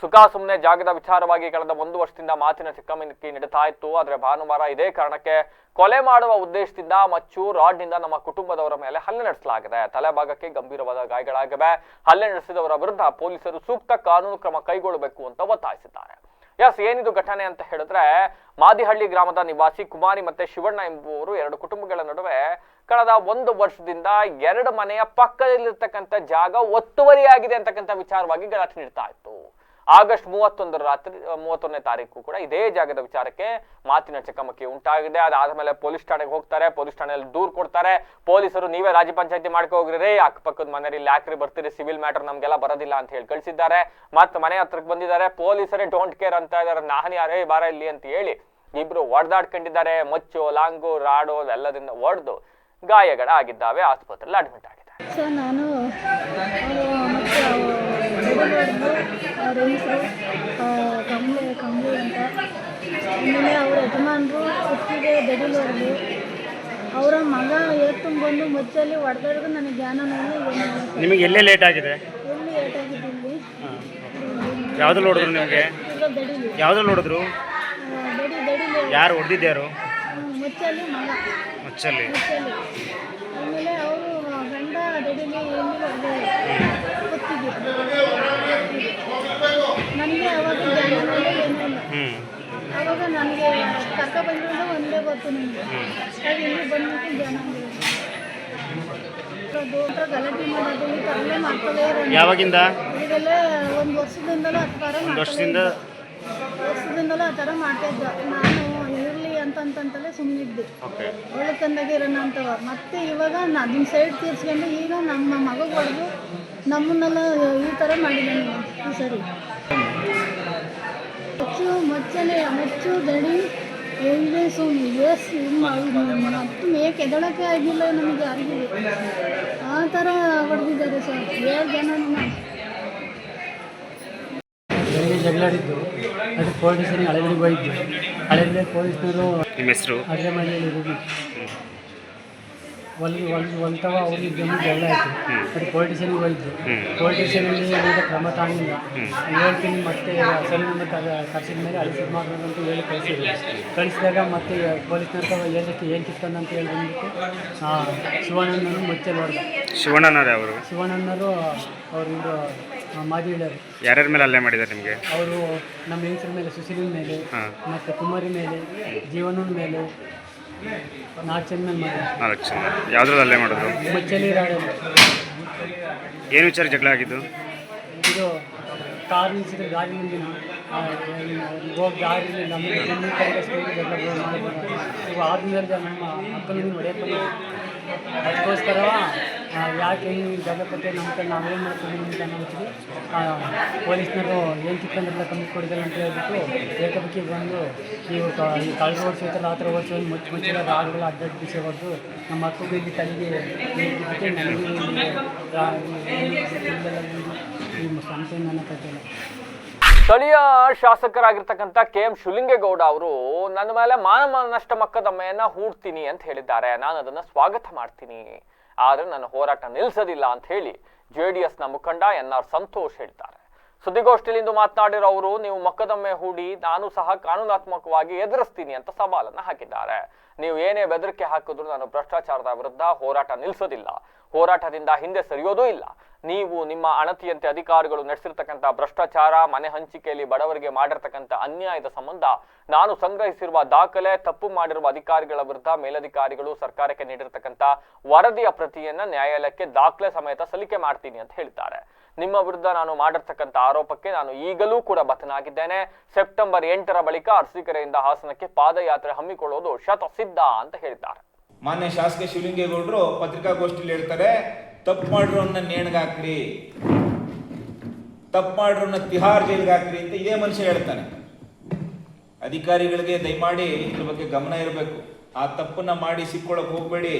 ಸುಖ ಸುಮ್ಮನೆ ಜಾಗದ ವಿಚಾರವಾಗಿ ಕಳೆದ 1 ವರ್ಷದಿಂದ ಮಾತಿನ ಚಕಮಕಿ ನಡೀತಾ ಇತ್ತು. ಆದ್ರೆ ಭಾನುವಾರ ಇದೇ ಕಾರಣಕ್ಕೆ ಕೊಲೆ ಮಾಡುವ ಉದ್ದೇಶದಿಂದ ಮಚ್ಚು ರಾಡ್ನಿಂದ ನಮ್ಮ ಕುಟುಂಬದವರ ಮೇಲೆ ಹಲ್ಲೆ ನಡೆಸಲಾಗಿದೆ. ತಲೆಭಾಗಕ್ಕೆ ಗಂಭೀರವಾದ ಗಾಯಗಳಾಗಿವೆ. ಹಲ್ಲೆ ನಡೆಸಿದವರ ವಿರುದ್ಧ ಪೊಲೀಸರು ಸೂಕ್ತ ಕಾನೂನು ಕ್ರಮ ಕೈಗೊಳ್ಳಬೇಕು ಅಂತ ಒತ್ತಾಯಿಸಿದ್ದಾರೆ. ಏನಿದು ಘಟನೆ ಅಂತ ಹೇಳಿದ್ರೆ, ಮಾದಿಹಳ್ಳಿ ಗ್ರಾಮದ ನಿವಾಸಿ ಕುಮಾರಿ ಮತ್ತೆ ಶಿವಣ್ಣ ಎಂಬುವರು 2 ಕುಟುಂಬಗಳ ನಡುವೆ ಕಳೆದ 1 ವರ್ಷದಿಂದ 2 ಮನೆಯ ಪಕ್ಕದಲ್ಲಿರ್ತಕ್ಕಂಥ ಜಾಗ ಒತ್ತುವರಿಯಾಗಿದೆ ಅಂತಕ್ಕಂಥ ವಿಚಾರವಾಗಿ ಗಲಾಟೆ ನಡೀತಾ ಇತ್ತು. ಆಗಸ್ಟ್ 31ನೇ ತಾರೀಕು ಕೂಡ ಇದೇ ಜಾಗದ ವಿಚಾರಕ್ಕೆ ಮಾತಿನ ಚಕಮಕಿ ಉಂಟಾಗಿದೆ. ಅದಾದ್ಮೇಲೆ ಪೊಲೀಸ್ ಠಾಣೆಗೆ ಹೋಗ್ತಾರೆ. ಪೊಲೀಸ್ ಠಾಣೆಯಲ್ಲಿ ದೂರು ಕೊಡ್ತಾರೆ. ಪೊಲೀಸರು ನೀವೇ ರಾಜ್ಯ ಪಂಚಾಯತಿ ಮಾಡ್ಕೋಗ್ರಿ, ಅಕ್ಕಪಕ್ಕದ ಮನೆಯಲ್ಲಿ ಯಾಕ್ರಿ ಬರ್ತೀರಿ, ಸಿವಿಲ್ ಮ್ಯಾಟರ್ ನಮ್ಗೆಲ್ಲ ಬರೋದಿಲ್ಲ ಅಂತ ಹೇಳಿ ಕಳಿಸಿದ್ದಾರೆ. ಮತ್ತೆ ಮನೆ ಹತ್ರಕ್ಕೆ ಬಂದಿದ್ದಾರೆ. ಪೊಲೀಸರೇ ಡೋಂಟ್ ಕೇರ್ ಅಂತ ಇದಾರೆ. ನಾನ್ ಯಾರೇ ಬಾರ ಇಲ್ಲಿ ಅಂತ ಹೇಳಿ ಇಬ್ರು ಹೊಡೆದಾಡ್ಕೊಂಡಿದ್ದಾರೆ. ಮಚ್ಚು, ಲಾಂಗು, ರಾಡು ಎಲ್ಲದಿಂದ ಹೊಡೆದು ಗಾಯಗಳಾಗಿದ್ದಾವೆ. ಆಸ್ಪತ್ರೆಯಲ್ಲಿ ಅಡ್ಮಿಟ್ ಆಗಿದೆ. ಸರ್ ನಾನು ಮತ್ತು ಅವ್ರ ಹೆಸರು ಕಂಬ್ಳಿ ಅಂತ. ಆಮೇಲೆ ಅವ್ರ ಯಜಮಾನರು ಹುಟ್ಟಿಗೆ ದಡಿಲೋರ್ಗು. ಅವರ ಮಗ ಬಂದು ಮುಚ್ಚಲ್ಲಿ ಹೊಡೆದವ್ರಿಗೆ ನನಗೆ ಜ್ಞಾನನೂ ನಿಮಗೆ ಎಲ್ಲೇ ಲೇಟ್ ಆಗಿದೆ? ಎಲ್ಲಿ ಏಟಾಗಿದ್ದು ಇಲ್ಲಿ ಯಾವುದ್ರಲ್ಲಿ ಹೊಡೆದ್ರು ನಿಮಗೆ? ದಡಿಲಿ ಯಾವುದ್ರಲ್ಲಿ ಹೊಡೆದ್ರು? ದಡಿಲಿ ಯಾರು ಹೊಡೆದಿದ್ದಾರು? ಮುಚ್ಚಲ್ಲಿ ಮಗ ಮಚ್ಚಲ್ಲಿ. ಮುಚ್ಚಲ್ಲಿ. ಆಮೇಲೆ ಅವರು ಗಂಡ ದಡಿಲಿ ಎಲ್ಲಿ ಹೊಡೆದು ಗೊತ್ತಿದ್ದು ನನಗೆ ಅವಾಗ ಜ್ಞಾನನೂ ಏನೂ ಇಲ್ಲ. ಆವಾಗ ನನಗೆ ಬಂದಿರೋದು ಒಂದೇ ಗೊತ್ತು ನನಗೆ. ಅದು ಇಲ್ಲಿ ಬಂದ್ಬಿಟ್ಟು ಜ್ಞಾನ ಗಲಾಟೆ ಮಾಡೋದು ಈ ಥರ ಎಲ್ಲ ಮಾಡ್ಕೊಳ್ಳೇ ಇರೋದು. ಯಾವಾಗಿಂದ? ಇದೆಲ್ಲ ಒಂದು ವರ್ಷದಿಂದಲೂ ಆ ಥರ ಮಾಡ್ತಾಯಿದ್ದ. ನಾನು ಇರಲಿ ಅಂತಂತಲೇ ಸುಮ್ಮನಿದ್ದೆ, ಒಳ್ಳೆ ತಂದಾಗೆ ಇರೋಣ ಅಂತವ. ಮತ್ತು ಇವಾಗ ಅದನ್ನ ಸೈಡ್ ತೀರ್ಸ್ಕೊಂಡು ಈಗ ನಮ್ಮ ಮಗ ಹೊಡೆದು ನಮ್ಮನ್ನೆಲ್ಲ ಈ ಥರ ಮಾಡಿದ್ದಾನೆ ಈ ಸರಿ. ಮುಚ್ಚು ದಡಿ ಎಲ್ಲಿ ಮತ್ತು ಮೇಕೆ ಎದಳಕ್ಕೆ ಆಗಿಲ್ಲ ನಮಗೆ ಯಾರಿಗೂ. ಆ ಥರ ಹೊಡೆದಿದ್ದಾರೆ ಸರ್ 7 ಜನ. ಬೆಳಗ್ಗೆ ಜಗಳಾಡಿದ್ದು, ಅದು ಪೊಲೀಸ್ ಸ್ಟೇಷನ್ಗೆ ಹಳೆಗಳಿಗೆ ಹೋಗಿದ್ದು. ಹಳೆಯಲ್ಲಿ ಪೊಲೀಸ್ನವರು ನಿಮ್ಮ ಹೆಸರು? ಅಡುಗೆ ಮನೆಯಲ್ಲಿ ಹೋಗಿ ಹೊಲ್ತವ ಅವ್ರಿಗೆ ಜಗಳ ಆಯಿತು. ಅದು ಪೊಲೀಸ್ ಸ್ಟೇಷನ್ಗೆ ಹೋಗಿದ್ದು. ಪೊಲೀಸ್ ಸ್ಟೇಷನಲ್ಲಿ ಈಗ ಕ್ರಮ ತಗೊಂಡಿಲ್ಲ. ಹೇಳ್ತೀನಿ ಮತ್ತೆ ಸಲೀಮನ್ನು ಕರ್ಸಿದ ಮೇಲೆ ಅಳಿಸಿದ ಮಾಡ್ಬೇಕು ಅಂತ ಹೇಳಿ ಕಳಿಸಿದಾಗ ಮತ್ತೆ ಪೊಲೀಸ್ನವ್ರ ಏನಕ್ಕೆ ಏನು ಕಿತ್ಕೊಂಡು ಅಂತ ಹೇಳಿ ಬಂದ್ಬಿಟ್ಟು ಶಿವಣ್ಣನನ್ನು ಮುಚ್ಚಲ್ಲಿ ಹೊಡೆದ. ಶಿವಣ್ಣನವ್ರು ಅವರು? ಶಿವಣ್ಣನವರು ಅವ್ರಿಂದ ಮಾದಿ ಹೇಳ್ಯಾರು. ಯಾರ್ಯಾರ ಮೇಲೆ ಹಲ್ಲೆ ಮಾಡಿದ್ದಾರೆ ನಿಮಗೆ? ಅವರು ನಮ್ಮ ಹೆಂಗಸರ ಮೇಲೆ, ಸುಶೀಲಿನ ಮೇಲೆ, ಮತ್ತು ಕುಮಾರಿ ಮೇಲೆ, ಜೀವನದ ಮೇಲೆ, 4 ಜನ ಮೇಲೆ ಮಾಡಿದ್ರು. 4 ಜನ. ಯಾವುದ್ರಲ್ಲಿ ಹಲ್ಲೆ ಮಾಡಿದ್ರು? ಮುಚ್ಚಲಿ ರಾಡಲ್ಲಿ. ಏನು ವಿಚಾರ ಜಗಳ ಆಗಿದ್ದು? ಇದು ಕಾರ್ ನಿಲ್ಸಿದ್ರೆ ಗಾಡಿ ಮುಂದಿನ ಹೋಗಿ ದಾರಿಲಿ ನಮಗೆ ಜಮೀನು ಕಡೆಗೆ ಜಗಳ ಮಾಡಿದ್ರು. ಇವು ಆದ್ಮೇಲೆ ನಮ್ಮ ಅಕ್ಕನಿಗೆ ಹೊಡೆಯಕ್ಕೆ ಅದಕ್ಕೋಸ್ಕರ ಯಾಕೆ ಹಿಂಗೆ ಜಗಳ ಕೊಟ್ಟೆ ನಮ್ಮ ಕಡೆ ನಾವೇನು ಮಾಡ್ತೀವಿ ಅಂತ ಅನ್ನೋದು ಪೊಲೀಸ್ನವರು ಏನು ಕಿತ್ತಂದ್ರೆಲ್ಲ ಕಮ್ಮಿ ಕೊಡಿದ್ದಾರೆ ಅಂತ ಹೇಳ್ಬಿಟ್ಟು ಏಕಪಕ್ಷಿ ಬಂದು ನೀವು ಕಳೆದ ವರ್ಷ ಇತ್ತು ರಾತ್ರಿ ವರ್ಷ ಮುಚ್ಚಿರೋ ರಾಡುಗಳು ಅಡ್ಡಾಡಿ ಬಿಸಿ ಹೊಡೆದು ನಮ್ಮ ಅಕ್ಕಗೆ ಇಲ್ಲಿ ತಲೆಗೆ ಬಿಟ್ಟು ನನಗೆ ಈ ಸಂತೆ ನನ್ನ ಕಟ್ಟಿಲ್ಲ. ಸ್ಥಳೀಯ ಶಾಸಕರಾಗಿರ್ತಕ್ಕಂಥ KM ಶಿವಲಿಂಗೇಗೌಡ ಅವರು ನನ್ನ ಮೇಲೆ ಮಾನವ ನಷ್ಟ ಮೊಕದ್ದಮೆಯನ್ನ ಹೂಡ್ತೀನಿ ಅಂತ ಹೇಳಿದ್ದಾರೆ. ನಾನು ಅದನ್ನ ಸ್ವಾಗತ ಮಾಡ್ತೀನಿ, ಆದ್ರೆ ನನ್ನ ಹೋರಾಟ ನಿಲ್ಲಿಸೋದಿಲ್ಲ ಅಂತ ಹೇಳಿ JDS ನ ಮುಖಂಡ NR ಸಂತೋಷ್ ಹೇಳ್ತಾರೆ. ಸುದ್ದಿಗೋಷ್ಠಿಯಲ್ಲಿ ಇಂದು ಮಾತನಾಡಿರೋ ಅವರು, ನೀವು ಮೊಕದ್ದಮೆ ಹೂಡಿ ನಾನು ಸಹ ಕಾನೂನಾತ್ಮಕವಾಗಿ ಎದುರಿಸ್ತೀನಿ ಅಂತ ಸವಾಲನ್ನ ಹಾಕಿದ್ದಾರೆ. ನೀವು ಏನೇ ಬೆದರಿಕೆ ಹಾಕಿದ್ರು ನಾನು ಭ್ರಷ್ಟಾಚಾರದ ವಿರುದ್ಧ ಹೋರಾಟ ನಿಲ್ಲಿಸೋದಿಲ್ಲ, ಹೋರಾಟದಿಂದ ಹಿಂದೆ ಸರಿಯೋದೂ ಇಲ್ಲ. ನೀವು ನಿಮ್ಮ ಅಣತಿಯಂತೆ ಅಧಿಕಾರಿಗಳು ನಡೆಸಿರ್ತಕ್ಕಂಥ ಭ್ರಷ್ಟಾಚಾರ, ಮನೆ ಹಂಚಿಕೆಯಲ್ಲಿ ಬಡವರಿಗೆ ಮಾಡಿರ್ತಕ್ಕಂಥ ಅನ್ಯಾಯದ ಸಂಬಂಧ ನಾನು ಸಂಗ್ರಹಿಸಿರುವ ದಾಖಲೆ, ತಪ್ಪು ಮಾಡಿರುವ ಅಧಿಕಾರಿಗಳ ವಿರುದ್ಧ ಮೇಲಧಿಕಾರಿಗಳು ಸರ್ಕಾರಕ್ಕೆ ನೀಡಿರ್ತಕ್ಕಂಥ ವರದಿಯ ಪ್ರತಿಯನ್ನ ನ್ಯಾಯಾಲಯಕ್ಕೆ ದಾಖಲೆ ಸಮೇತ ಸಲ್ಲಿಕೆ ಮಾಡ್ತೀನಿ ಅಂತ ಹೇಳಿದ್ದಾರೆ. ನಿಮ್ಮ ವಿರುದ್ಧ ನಾನು ಮಾಡಿರ್ತಕ್ಕಂಥ ಆರೋಪಕ್ಕೆ ನಾನು ಈಗಲೂ ಕೂಡ ಬದ್ಧನಾಗಿದ್ದೇನೆ. ಸೆಪ್ಟೆಂಬರ್ 8ರ ಬಳಿಕ ಅರಸೀಕೆರೆಯಿಂದ ಹಾಸನಕ್ಕೆ ಪಾದಯಾತ್ರೆ ಹಮ್ಮಿಕೊಳ್ಳೋದು ಶತಸಿದ್ಧ ಅಂತ ಹೇಳಿದ್ದಾರೆ. ಮಾನ್ಯ ಶಾಸಕ ಶಿವಲಿಂಗೇಗೌಡರು ಪತ್ರಿಕಾಗೋಷ್ಠಿಯಲ್ಲಿ ಹೇಳ್ತಾರೆ, ತಪ್ಪು ಮಾಡಿರೋನ್ನ ನೇಣಿಗಾಕ್ರಿ, ತಪ್ಪು ಮಾಡಿರೋನ್ನ ತಿಹಾರ್ ಜೈಲ್ಗೆ ಹಾಕ್ರಿ ಅಂತ ಇದೇ ಮನುಷ್ಯ ಹೇಳ್ತಾನೆ. ಅಧಿಕಾರಿಗಳಿಗೆ ದಯಮಾಡಿ ಇದ್ರ ಬಗ್ಗೆ ಗಮನ ಇರಬೇಕು. ಆ ತಪ್ಪನ್ನ ಮಾಡಿ ಸಿಕ್ಕೊಳ್ಳೋಕೆ ಹೋಗ್ಬೇಡಿ.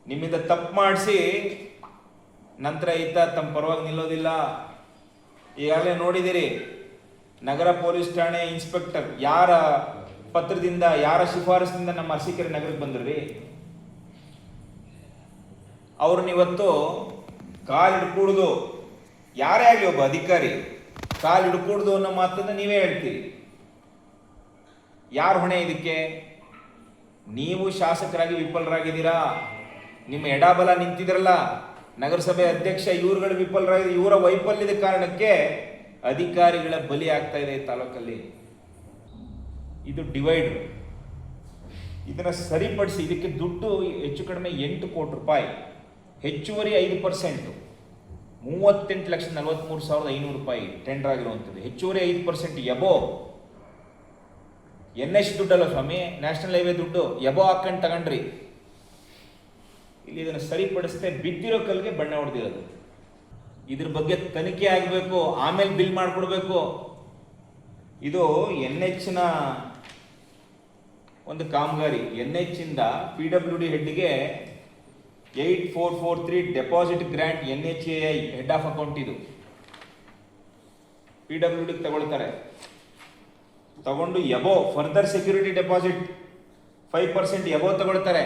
ನಿಮ್ಮಿಂದ ತಪ್ಪು ಮಾಡಿಸಿ ನಂತರ ಈತ ತಮ್ಮ ಪರವಾಗಿ ನಿಲ್ಲೋದಿಲ್ಲ. ಈಗಾಗಲೇ ನೋಡಿದಿರಿ, ನಗರ ಪೊಲೀಸ್ ಠಾಣೆ ಇನ್ಸ್ಪೆಕ್ಟರ್ ಯಾರ ಪತ್ರದಿಂದ, ಯಾರ ಶಿಫಾರಸಿನಿಂದ ನಮ್ಮ ಅರಸೀಕೆರೆ ನಗರಕ್ಕೆ ಬಂದ್ರಿ? ಅವ್ರನ್ನಿವತ್ತು ಕಾಲಿಡ್ಕೂಡ್ದು, ಯಾರೇ ಆಗಲಿ ಒಬ್ಬ ಅಧಿಕಾರಿ ಕಾಲಿಡ್ಕೂಡ್ದು ಅನ್ನೋ ಮಾತನ್ನ ನೀವೇ ಹೇಳ್ತೀರಿ. ಯಾರು ಹೊಣೆ ಇದಕ್ಕೆ? ನೀವು ಶಾಸಕರಾಗಿ ವಿಫಲರಾಗಿದ್ದೀರಾ. ನಿಮ್ಮ ಎಡಬಲ ನಿಂತಿದ್ರಲ್ಲ ನಗರಸಭೆ ಅಧ್ಯಕ್ಷ, ಇವ್ರುಗಳು ವಿಫಲರಾಗಿದೆ. ಇವರ ವೈಫಲ್ಯದ ಕಾರಣಕ್ಕೆ ಅಧಿಕಾರಿಗಳ ಬಲಿ ಆಗ್ತಾ ಇದೆ ತಾಲೂಕಲ್ಲಿ. ಇದು ಡಿವೈಡರ್. ಇದನ್ನು ಸರಿಪಡಿಸಿ, ಇದಕ್ಕೆ ದುಡ್ಡು ಹೆಚ್ಚು ಕಡಿಮೆ 8 ಕೋಟಿ ರೂಪಾಯಿ, ಹೆಚ್ಚುವರಿ 5%, 38,43,500 ರೂಪಾಯಿ ಟೆಂಡರ್ ಆಗಿರುವಂಥದ್ದು. ಹೆಚ್ಚುವರಿ 5% ಎಬೋ. NH ದುಡ್ಡಲ್ಲ ಸ್ವಾಮಿ, ನ್ಯಾಷನಲ್ ಹೈವೇ ದುಡ್ಡು ಎಬೋ ಹಾಕೊಂಡು ತಗೊಂಡ್ರಿ. ಇಲ್ಲಿ ಇದನ್ನು ಸರಿಪಡಿಸದೆ ಬಿದ್ದಿರೋ ಕಲ್ಗೆ ಬಣ್ಣ ಹೊಡೆದಿರೋದು. ಇದ್ರ ಬಗ್ಗೆ ತನಿಖೆ ಆಗಬೇಕು, ಆಮೇಲೆ ಬಿಲ್ ಮಾಡಿಕೊಡ್ಬೇಕು. ಇದು NHನ ಒಂದು ಕಾಮಗಾರಿ. NH ಇಂದ PWD ಹೆಡ್ಗೆ 8443 deposit grant NHAI head of account ಇದು PWD ತಗೊಳ್ತಾರೆ. ತಗೊಂಡು above further security deposit 5% above ತಗೊಳ್ತಾರೆ.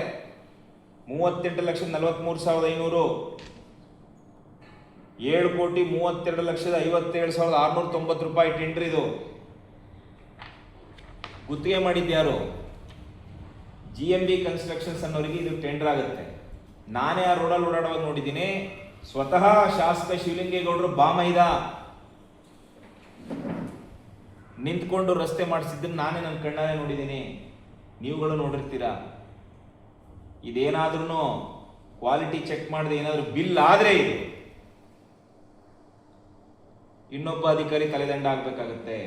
38,43,500 7,32,57,690 ರೂಪಾಯಿ ಟೆಂಡರ್ ಇದು. ಗುತ್ತಿಗೆ ಮಾಡಿದ್ದು ಯಾರು? GMB ಕನ್ಸ್ಟ್ರಕ್ಷನ್ಸ್ ಅನ್ನೋರಿಗೆ ಇದು ಟೆಂಡರ್ ಆಗುತ್ತೆ. ನಾನೇ ಆ ರೋಡಲ್ಲಿ ಓಡಾಡುವಾಗ ನೋಡಿದ್ದೀನಿ. ಸ್ವತಃ ಶಾಸಕ ಶಿವಲಿಂಗೇಗೌಡರು ಬಾಮೈದ ನಿಂತ್ಕೊಂಡು ರಸ್ತೆ ಮಾಡಿಸಿದ್ದನ್ನು ನಾನೇ ನನ್ನ ಕಣ್ಣಾರೆ ನೋಡಿದ್ದೀನಿ. ನೀವುಗಳು ನೋಡಿರ್ತೀರಾ. ಇದೇನಾದ್ರೂ ಕ್ವಾಲಿಟಿ ಚೆಕ್ ಮಾಡದೆ ಏನಾದರೂ ಬಿಲ್ ಆದರೆ ಇದು ಇನ್ನೊಬ್ಬ ಅಧಿಕಾರಿ ತಲೆದಂಡ ಆಗ್ಬೇಕಾಗತ್ತೆ.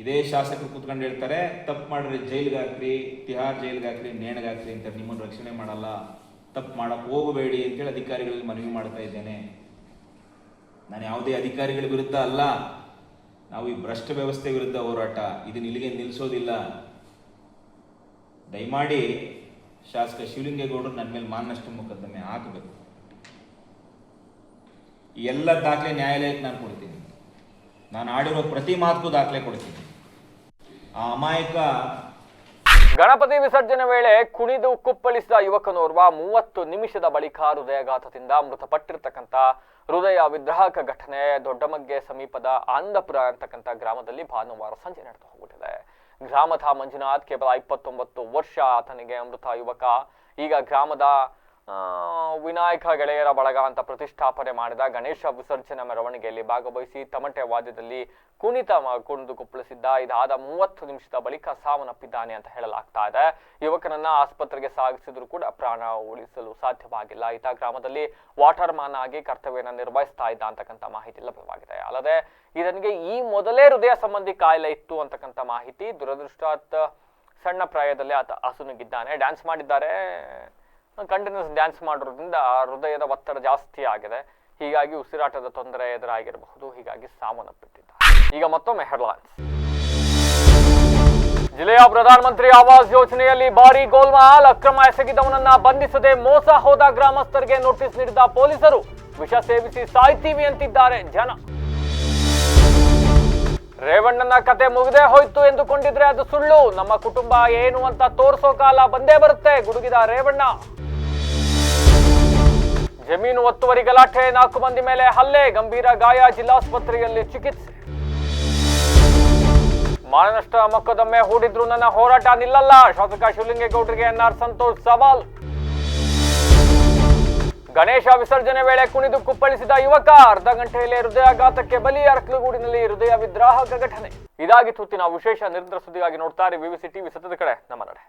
ಇದೇ ಶಾಸಕರು ಕೂತ್ಕೊಂಡು ಹೇಳ್ತಾರೆ ತಪ್ಪು ಮಾಡಿದ್ರೆ ಜೈಲ್ಗೆ ಹಾಕ್ರಿ, ತಿಹಾರ್ ಜೈಲ್ಗೆ ಹಾಕ್ರಿ, ನೇಣಿಗೆ ಹಾಕ್ರಿ ಅಂತ. ನಿಮ್ಮನ್ನು ರಕ್ಷಣೆ ಮಾಡಲ್ಲ, ತಪ್ಪು ಮಾಡಕ್ಕೆ ಹೋಗಬೇಡಿ ಅಂತೇಳಿ ಅಧಿಕಾರಿಗಳಲ್ಲಿ ಮನವಿ ಮಾಡ್ತಾ ಇದ್ದೇನೆ. ನಾನು ಯಾವುದೇ ಅಧಿಕಾರಿಗಳ ವಿರುದ್ಧ ಅಲ್ಲ, ನಾವು ಈ ಭ್ರಷ್ಟ ವ್ಯವಸ್ಥೆ ವಿರುದ್ಧ ಹೋರಾಟ. ಇದನ್ನ ಇಲ್ಲಿಗೆ ನಿಲ್ಲಿಸೋದಿಲ್ಲ. ದಯಮಾಡಿ ಶಾಸಕ ಶಿವಲಿಂಗೇಗೌಡರು ನನ್ನ ಮೇಲೆ ಮಾನನಷ್ಟ ಮೊಕದ್ದಮೆ ಹಾಕಬೇಕು. ಈ ಎಲ್ಲ ದಾಖಲೆ ನ್ಯಾಯಾಲಯಕ್ಕೆ ನಾನು ಕೊಡ್ತೀನಿ. ನಾನು ಆಡಿರೋ ಪ್ರತಿ ಮಾತಕ್ಕೂ ದಾಖಲೆ ಕೊಡ್ತೀನಿ. ಆ ಅಮಾಯಕ ಗಣಪತಿ ವಿಸರ್ಜನೆ ವೇಳೆ ಕುಣಿದು ಕುಪ್ಪಳಿಸಿದ ಯುವಕನೋರ್ವ 30 ನಿಮಿಷದ ಬಳಿಕ ಹೃದಯಾಘಾತದಿಂದ ಮೃತಪಟ್ಟಿರ್ತಕ್ಕಂಥ ಹೃದಯ ವಿದ್ರಾವಕ ಘಟನೆ ದೊಡ್ಡಮಗ್ಗೆ ಸಮೀಪದ ಆನಂದಪುರ ಅಂತಕ್ಕಂಥ ಗ್ರಾಮದಲ್ಲಿ ಭಾನುವಾರ ಸಂಜೆ ನಡೆದು ಹೋಗುತ್ತಿದೆ. ಗ್ರಾಮದ ಮಂಜುನಾಥ್ ಕೇವಲ 29 ವರ್ಷ. ಆತನಿಗೆ ಮೃತ ಯುವಕ ಈಗ ಗ್ರಾಮದ ವಿನಾಯಕ ಗೆಳೆಯರ ಬಳಗ ಅಂತ ಪ್ರತಿಷ್ಠಾಪನೆ ಮಾಡಿದ ಗಣೇಶ ವಿಸರ್ಜನೆ ಮೆರವಣಿಗೆಯಲ್ಲಿ ಭಾಗವಹಿಸಿ ತಮಟೆ ವಾದ್ಯದಲ್ಲಿ ಕುಣಿದು ಕುಪ್ಪಳಿಸಿದ್ದ. ಇದಾದ 30 ನಿಮಿಷದ ಬಳಿಕ ಸಾವನ್ನಪ್ಪಿದ್ದಾನೆ ಅಂತ ಹೇಳಲಾಗ್ತಾ ಇದೆ. ಯುವಕನನ್ನ ಆಸ್ಪತ್ರೆಗೆ ಸಾಗಿಸಿದ್ರು ಕೂಡ ಪ್ರಾಣ ಉಳಿಸಲು ಸಾಧ್ಯವಾಗಿಲ್ಲ. ಈತ ಗ್ರಾಮದಲ್ಲಿ ವಾಟರ್ ಮ್ಯಾನ್ ಆಗಿ ಕರ್ತವ್ಯನ ನಿರ್ವಹಿಸ್ತಾ ಇದ್ದ ಅಂತಕ್ಕಂಥ ಮಾಹಿತಿ ಲಭ್ಯವಾಗಿದೆ. ಅಲ್ಲದೆ ಇದನಿಗೆ ಈ ಮೊದಲೇ ಹೃದಯ ಸಂಬಂಧಿ ಕಾಯಿಲೆ ಇತ್ತು ಅಂತಕ್ಕಂಥ ಮಾಹಿತಿ. ದುರದೃಷ್ಟವತ್ ಸಣ್ಣ ಪ್ರಾಯದಲ್ಲಿ ಆತ ಅಸುನಗಿದ್ದಾನೆ. ಡ್ಯಾನ್ಸ್ ಮಾಡಿದ್ದಾರೆ. ಕಂಟಿನ್ಯೂಸ್ ಡ್ಯಾನ್ಸ್ ಮಾಡೋದ್ರಿಂದ ಹೃದಯದ ಒತ್ತಡ ಜಾಸ್ತಿ ಆಗಿದೆ. ಹೀಗಾಗಿ ಉಸಿರಾಟದ ತೊಂದರೆ ಎದುರಾಗಿರಬಹುದು. ಹೀಗಾಗಿ ಸಾವನ್ನಪ್ಪಿದ್ದಾರೆ. ಈಗ ಮತ್ತೊಮ್ಮೆ ಹೆಡ್ಲೈನ್ಸ್. ಜಿಲ್ಲೆಯ ಪ್ರಧಾನಮಂತ್ರಿ ಆವಾಸ್ ಯೋಜನೆಯಲ್ಲಿ ಭಾರಿ ಗೋಲ್ಮಾಲ್. ಅಕ್ರಮ ಎಸಗಿದವನನ್ನ ಬಂಧಿಸದೆ ಮೋಸ ಹೋದ ಗ್ರಾಮಸ್ಥರಿಗೆ ನೋಟಿಸ್ ನೀಡಿದ ಪೊಲೀಸರು. ವಿಷ ಸೇವಿಸಿ ಸಾಯ್ತೀವಿ ಅಂತಿದ್ದಾರೆ ಜನ. ರೇವಣ್ಣನ ಕತೆ ಮುಗಿದೇ ಹೋಯ್ತು ಎಂದುಕೊಂಡಿದ್ರೆ ಅದು ಸುಳ್ಳು. ನಮ್ಮ ಕುಟುಂಬ ಏನು ಅಂತ ತೋರಿಸೋ ಕಾಲ ಬಂದೇ ಬರುತ್ತೆ, ಗುಡುಗಿದ ರೇವಣ್ಣ. ಜಮೀನು ಒತ್ತುವರಿ ಗಲಾಟೆ, 4 ಮಂದಿ ಮೇಲೆ ಹಲ್ಲೆ, ಗಂಭೀರ ಗಾಯ, ಜಿಲ್ಲಾಸ್ಪತ್ರೆಯಲ್ಲಿ ಚಿಕಿತ್ಸೆ. ಮಾನನಷ್ಟ ಮೊಕದ್ದಮೆ ಹೂಡಿದ್ರು ನನ್ನ ಹೋರಾಟ ನಿಲ್ಲಲ್ಲ. ಶಾಸಕ ಶಿವಲಿಂಗೇಗೌಡರಿಗೆ NR ಸಂತೋಷ್ ಸವಾಲ್. ಗಣೇಶ ವಿಸರ್ಜನೆ ವೇಳೆ ಕುಣಿದು ಕುಪ್ಪಳಿಸಿದ ಯುವಕ, ಅರ್ಧ ಗಂಟೆಯಲ್ಲೇ ಹೃದಯಾಘಾತಕ್ಕೆ ಬಲಿ. ಅರಕಲಗೂಡಿನಲ್ಲಿ ಹೃದಯ ವಿದ್ರಾವಕ ಘಟನೆ. ಇದಾಗಿ ತುತ್ತಿನ ವಿಶೇಷ. ನಿರಂತರ ಸುದ್ದಿಗಾಗಿ ನೋಡ್ತಾರೆ VVC TV. ಸತ್ಯದ ಕಡೆ ನಮ್ಮ ನಡೆ.